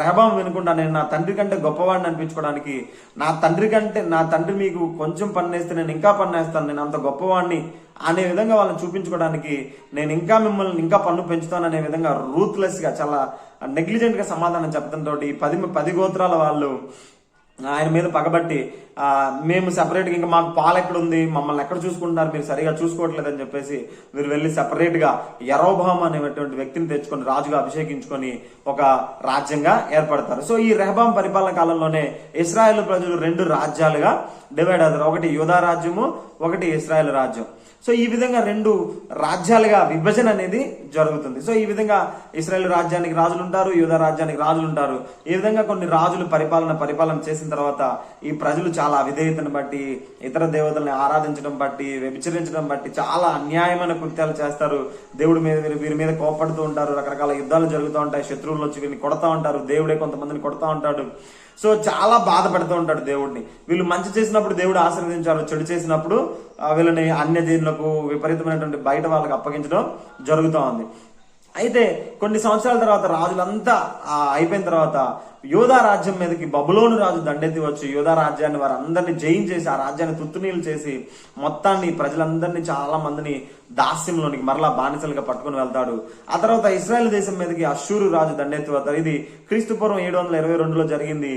రెహబాము వినకుండా, నేను నా తండ్రి కంటే గొప్పవాడిని అనిపించుకోవడానికి, నా తండ్రి మీకు కొంచెం పన్నేస్తే నేను ఇంకా పన్నేస్తాను, నేను అంత గొప్పవాడిని అనే విధంగా వాళ్ళని చూపించుకోవడానికి, నేను మిమ్మల్ని ఇంకా పన్ను పెంచుతాను అనే విధంగా రూత్లెస్ గా, చాలా నెగ్లిజెంట్ గా సమాధానం చెప్పడంతో 10 గోత్రాల వాళ్ళు ఆయన మీద పగబట్టి, మేము సెపరేట్ గా, ఇంకా మాకు పాలు ఎక్కడ ఉంది, మమ్మల్ని ఎక్కడ చూసుకుంటున్నారు, మీరు సరిగా చూసుకోవట్లేదని చెప్పేసి వీరు వెళ్ళి సెపరేట్ గా యరొబాము అనేటువంటి వ్యక్తిని తెచ్చుకొని రాజుగా అభిషేకించుకొని ఒక రాజ్యంగా ఏర్పడతారు. సో ఈ రెహబాం పరిపాలన కాలంలోనే ఇశ్రాయేలు ప్రజలు 2 రాజ్యాలుగా డివైడ్ అవుతారు. ఒకటి యూదా రాజ్యము, ఒకటి ఇశ్రాయేలు రాజ్యం. సో ఈ విధంగా 2 రాజ్యాలుగా విభజన అనేది జరుగుతుంది. సో ఈ విధంగా ఇశ్రాయేలు రాజ్యానికి రాజులు ఉంటారు, యూదా రాజ్యానికి రాజులు ఉంటారు. ఈ విధంగా కొన్ని రాజులు పరిపాలన చేసిన తర్వాత ఈ ప్రజలు చాలా అవిధేయతను బట్టి, ఇతర దేవతల్ని ఆరాధించడం బట్టి, వ్యభిచరించడం బట్టి చాలా అన్యాయమైన కృత్యాలు చేస్తారు. దేవుడి మీద వీరి మీద కోపడుతూ ఉంటారు. రకరకాల యుద్ధాలు జరుగుతూ ఉంటాయి. శత్రువులు వచ్చి వీరిని కొడతా ఉంటారు. దేవుడే కొంతమందిని కొడతా ఉంటాడు. సో చాలా బాధపడుతూ ఉంటాడు దేవుడిని. వీళ్ళు మంచి చేసినప్పుడు దేవుడు ఆశీర్వదించారు, చెడు చేసినప్పుడు వీళ్ళని అన్య దీనులకు, విపరీతమైనటువంటి బయట వాళ్ళకి అప్పగించడం జరుగుతూ ఉంది. అయితే కొన్ని సంవత్సరాల తర్వాత రాజులంతా అయిపోయిన తర్వాత యోధా రాజ్యం మీదకి బబులోను రాజు దండెత్తి వచ్చి యోధా రాజ్యాన్ని వారందరినీ జయించేసి, ఆ రాజ్యాన్ని తుత్తునీలు చేసి మొత్తాన్ని ప్రజలందరినీ, చాలా మందిని దాస్యంలోనికి మరలా బానిసలుగా పట్టుకుని వెళ్తాడు. ఆ తర్వాత ఇశ్రాయేల్ దేశం మీదకి అష్షూరు రాజు దండెత్తి వస్తారు. ఇది క్రీస్తుపూర్వం 722లో జరిగింది.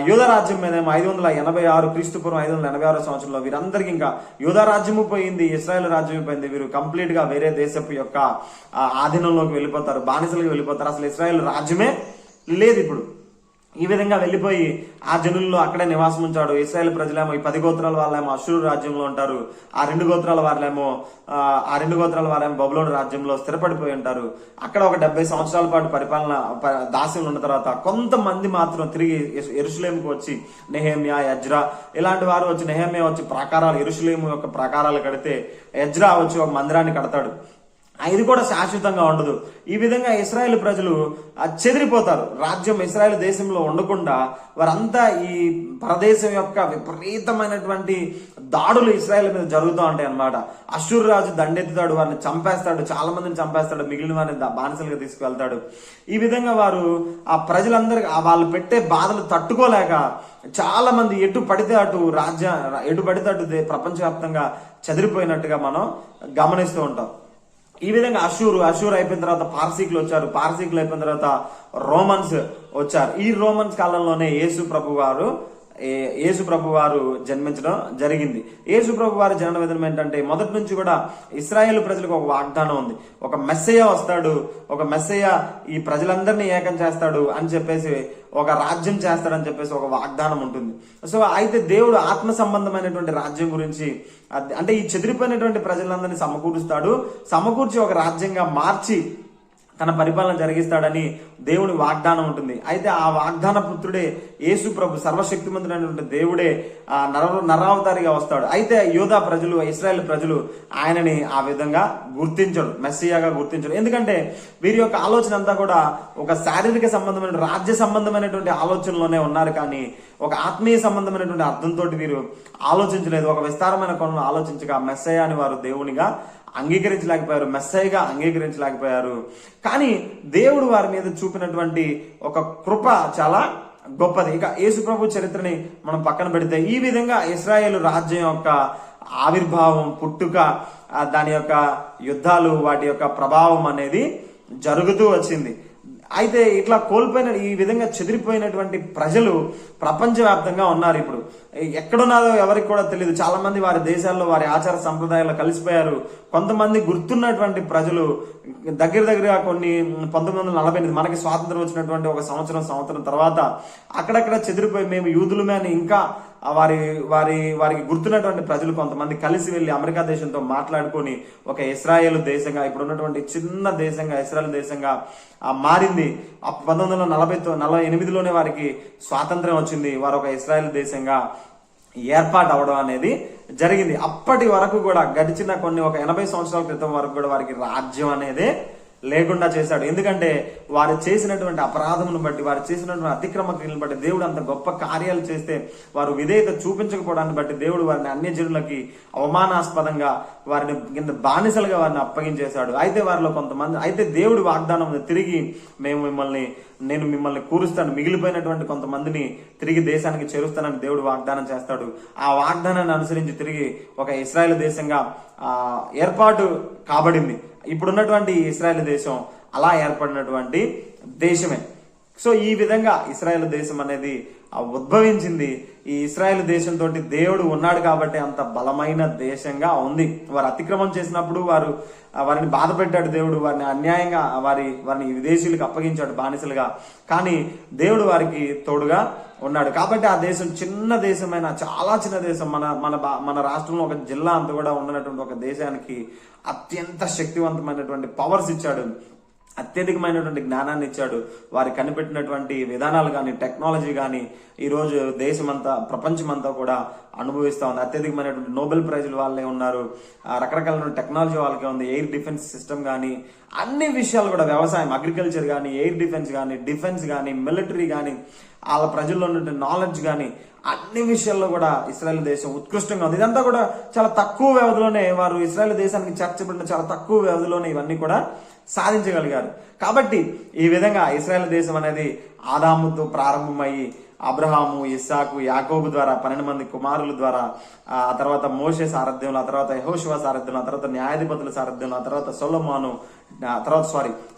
యూదా రాజ్యం మీద 586, క్రీస్తుపూర్వం 586 సంవత్సరంలో వీరందరికీ ఇంకా యూదా రాజ్యము పోయింది, ఇశ్రాయేల్ రాజ్యం పోయింది. వీరు కంప్లీట్ గా వేరే దేశపు యొక్క ఆధీనంలోకి వెళ్ళిపోతారు, బానిసలకు వెళ్ళిపోతారు. అసలు ఇశ్రాయేల్ రాజ్యమే లేదు ఇప్పుడు. ఈ విధంగా వెళ్ళిపోయి ఆ జనుల్లో అక్కడే నివాసం ఉంచాడు. ఇశ్రాయేల్ ప్రజలేమో ఈ 10 గోత్రాల వాళ్ళేమో అష్షూరు రాజ్యంలో ఉంటారు. ఆ 2 గోత్రాల వారేమో బబులోను రాజ్యంలో స్థిరపడిపోయి ఉంటారు. అక్కడ ఒక 70 సంవత్సరాల పాటు పరిపాలన దాస్యంలో ఉన్న తర్వాత కొంతమంది మాత్రం తిరిగి యెరూషలేముకు వచ్చి, నెహెమ్యా, ఎజ్రా ఇలాంటి వారు వచ్చి, నెహెమ్యా వచ్చి యెరూషలేము యొక్క ప్రాకారాలు కడితే, ఎజ్రా వచ్చి ఒక మందిరాన్ని కడతాడు. ఇది కూడా శాశ్వతంగా ఉండదు. ఈ విధంగా ఇశ్రాయేలు ప్రజలు చెదిరిపోతారు. రాజ్యం ఇశ్రాయేలు దేశంలో ఉండకుండా వారంతా ఈ ప్రదేశం యొక్క విపరీతమైనటువంటి దాడులు ఇశ్రాయేల్ మీద జరుగుతూ ఉంటాయి అన్నమాట. అష్షూరు రాజు దండెత్తుతాడు, వారిని చంపేస్తాడు, చాలా మందిని చంపేస్తాడు, మిగిలిన వారిని బానిసలుగా తీసుకువెళ్తాడు. ఈ విధంగా వారు ఆ ప్రజలందరికీ వాళ్ళు పెట్టే బాధలు తట్టుకోలేక చాలా మంది ఎటు పడితే అటు ప్రపంచవ్యాప్తంగా చెదిరిపోయినట్టుగా మనం గమనిస్తూ ఉంటాం. ఈ విధంగా అష్షూరు అయిపోయిన తర్వాత పార్సీకులు వచ్చారు, పార్సీకులు అయిపోయిన తర్వాత రోమన్స్ వచ్చారు. ఈ రోమన్స్ కాలంలోనే యేసు ప్రభు వారు జన్మించడం జరిగింది. యేసు ప్రభు వారి జనన విధానం ఏంటంటే, మొదటి నుంచి కూడా ఇశ్రాయేలు ప్రజలకు ఒక వాగ్దానం ఉంది. ఒక మెస్సయ్య వస్తాడు, ఒక మెస్సయ్య ఈ ప్రజలందరినీ ఏకం చేస్తాడు అని చెప్పేసి, ఒక రాజ్యం చేస్తాడని చెప్పేసి ఒక వాగ్దానం ఉంటుంది. సో అయితే దేవుడు ఆత్మ సంబంధమైనటువంటి రాజ్యం గురించి, అంటే ఈ చెదిరిపోయినటువంటి ప్రజలందరినీ సమకూర్చి ఒక రాజ్యంగా మార్చి తన పరిపాలన జరిగిస్తాడని దేవుని వాగ్దానం ఉంటుంది. అయితే ఆ వాగ్దాన పుత్రుడే యేసు ప్రభు, సర్వశక్తిమంతుడైనటువంటి దేవుడే నరావతారిగా వస్తాడు. అయితే యూదా ప్రజలు, ఇశ్రాయేల్ ప్రజలు ఆయనని ఆ విధంగా గుర్తించడు, మెస్సియాగా గుర్తించడు. ఎందుకంటే వీరి యొక్క ఆలోచన అంతా కూడా ఒక శారీరక సంబంధమైన, రాజ్య సంబంధమైనటువంటి ఆలోచనలోనే ఉన్నారు, కానీ ఒక ఆత్మీయ సంబంధమైనటువంటి అర్థంతో వీరు ఆలోచించలేదు. ఒక విస్తారమైన కోణంలో ఆలోచించగా మెస్సయ్య అని వారు దేవునిగా అంగీకరించలేకపోయారు, మెస్సయ్యగా అంగీకరించలేకపోయారు. కానీ దేవుడు వారి మీద చూపినటువంటి ఒక కృప చాలా గొప్పది. ఇక యేసు ప్రభు చరిత్రని మనం పక్కన పెడితే, ఈ విధంగా ఇశ్రాయేలు రాజ్యం యొక్క ఆవిర్భావం, పుట్టుక, దాని యొక్క యుద్ధాలు, వాటి యొక్క ప్రభావం అనేది జరుగుతూ వచ్చింది. అయితే ఇట్లా కోల్పోయిన, ఈ విధంగా చెదిరిపోయినటువంటి ప్రజలు ప్రపంచవ్యాప్తంగా ఉన్నారు. ఇప్పుడు ఎక్కడున్నారో ఎవరికి కూడా తెలియదు. చాలా మంది వారి దేశాల్లో వారి ఆచార సంప్రదాయాల్లో కలిసిపోయారు. కొంతమంది గుర్తున్నటువంటి ప్రజలు దగ్గరగా కొన్ని 1948 మనకి స్వాతంత్రం వచ్చినటువంటి ఒక సంవత్సరం తర్వాత అక్కడక్కడ చెదిరిపోయి మేము యూదులమే అని ఇంకా వారికి గుర్తున్నటువంటి ప్రజలు కొంతమంది కలిసి వెళ్లి అమెరికా దేశంతో మాట్లాడుకొని ఒక ఇశ్రాయేలు దేశంగా, ఇప్పుడు ఉన్నటువంటి చిన్న దేశంగా ఇశ్రాయేల్ దేశంగా మారింది. 1948లోనే వారికి స్వాతంత్రం వచ్చింది. వారు ఒక ఇశ్రాయేల్ దేశంగా ఏర్పాటు అవడం అనేది జరిగింది. అప్పటి వరకు కూడా గడిచిన ఒక 80 సంవత్సరాల క్రితం వరకు కూడా వారికి రాజ్యం అనేది లేకుండా చేశాడు. ఎందుకంటే వారు చేసినటువంటి అపరాధమును బట్టి, వారు చేసినటువంటి అతిక్రమ క్రియలను బట్టి, దేవుడు అంత గొప్ప కార్యాలు చేస్తే వారు విధేయత చూపించకపోవడాన్ని బట్టి దేవుడు వారిని అన్యజనులకి అవమానాస్పదంగా, వారిని కింద బానిసలుగా వారిని అప్పగించేశాడు. అయితే వారిలో కొంతమంది, అయితే దేవుడు వాగ్దానం తిరిగి నేను మిమ్మల్ని కూరుస్తాను, మిగిలిపోయినటువంటి కొంతమందిని తిరిగి దేశానికి చేరుస్తానని దేవుడు వాగ్దానం చేస్తాడు. ఆ వాగ్దానాన్ని అనుసరించి తిరిగి ఒక ఇశ్రాయేల్ దేశంగా ఏర్పాటు కాబడింది. ఇప్పుడున్నటువంటి ఇశ్రాయేల్ దేశం అలా ఏర్పడినటువంటి దేశమే. సో ఈ విధంగా ఇశ్రాయేల్ దేశం అనేది ఉద్భవించింది. ఈ ఇశ్రాయేల్ దేశంతో దేవుడు ఉన్నాడు కాబట్టి అంత బలమైన దేశంగా ఉంది. వారు అతిక్రమం చేసినప్పుడు వారిని బాధ పెట్టాడు దేవుడు, వారిని అన్యాయంగా వారిని విదేశీయులకు అప్పగించాడు బానిసలుగా. కానీ దేవుడు వారికి తోడుగా ఉన్నాడు కాబట్టి ఆ దేశం చిన్న దేశమైన, చాలా చిన్న దేశం, మన రాష్ట్రంలో ఒక జిల్లా అంతా కూడా ఉన్నటువంటి ఒక దేశానికి అత్యంత శక్తివంతమైనటువంటి పవర్స్ ఇచ్చాడు, అత్యధికమైనటువంటి జ్ఞానాన్ని ఇచ్చాడు. వారు కనిపెట్టినటువంటి విధానాలు కానీ, టెక్నాలజీ కానీ ఈరోజు దేశమంతా, ప్రపంచమంతా కూడా అనుభవిస్తూ ఉంది. అత్యధికమైనటువంటి నోబెల్ ప్రైజులు వాళ్ళే ఉన్నారు, రకరకాల టెక్నాలజీ వాళ్ళకే ఉంది. ఎయిర్ డిఫెన్స్ సిస్టమ్ కానీ, అన్ని విషయాలు కూడా, వ్యవసాయం, అగ్రికల్చర్ కానీ, ఎయిర్ డిఫెన్స్ కానీ, మిలిటరీ కానీ, వాళ్ళ ప్రజల్లో ఉన్నటువంటి నాలెడ్జ్ కానీ, అన్ని విషయాల్లో కూడా ఇశ్రాయేల్ దేశం ఉత్కృష్టంగా ఉంది. ఇదంతా కూడా చాలా తక్కువ వ్యవధిలోనే, వారు ఇశ్రాయేల్ దేశానికి చేర్చబడిన చాలా తక్కువ వ్యవధిలోనే ఇవన్నీ కూడా సాధించగలిగారు. కాబట్టి ఈ విధంగా ఇశ్రాయేల్ దేశం అనేది ఆదాముతో ప్రారంభమయ్యి అబ్రహాము, ఇస్సాకు, యాకోబు ద్వారా 12 మంది కుమారుల ద్వారా, ఆ తర్వాత మోషే సారథ్యంలో, ఆ తర్వాత యెహోషువ సారథ్యంలో, ఆ తర్వాత న్యాయాధిపతుల సారథ్యంలో, ఆ తర్వాత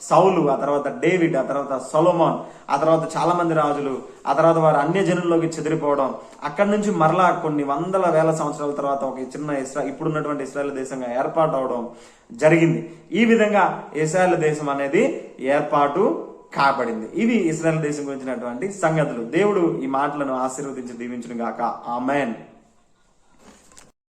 సౌలు, ఆ తర్వాత డేవిడ్, ఆ తర్వాత సొలొమోన్, ఆ తర్వాత చాలా మంది రాజులు, ఆ తర్వాత వారు అన్య జనుల్లోకి చెదిరిపోవడం, అక్కడి నుంచి మరలా కొన్ని వందల వేల సంవత్సరాల తర్వాత ఒక చిన్న ఇప్పుడున్నటువంటి ఇశ్రాయేల్ దేశంగా ఏర్పాటు అవడం జరిగింది. ఈ విధంగా ఇశ్రాయేల్ దేశం అనేది ఏర్పాటు కాబడింది. ఇవి ఇశ్రాయేల్ దేశం గురించినటువంటి సంగతులు. దేవుడు ఈ మాటలను ఆశీర్వదించి దీవించును గాక. ఆమేన్.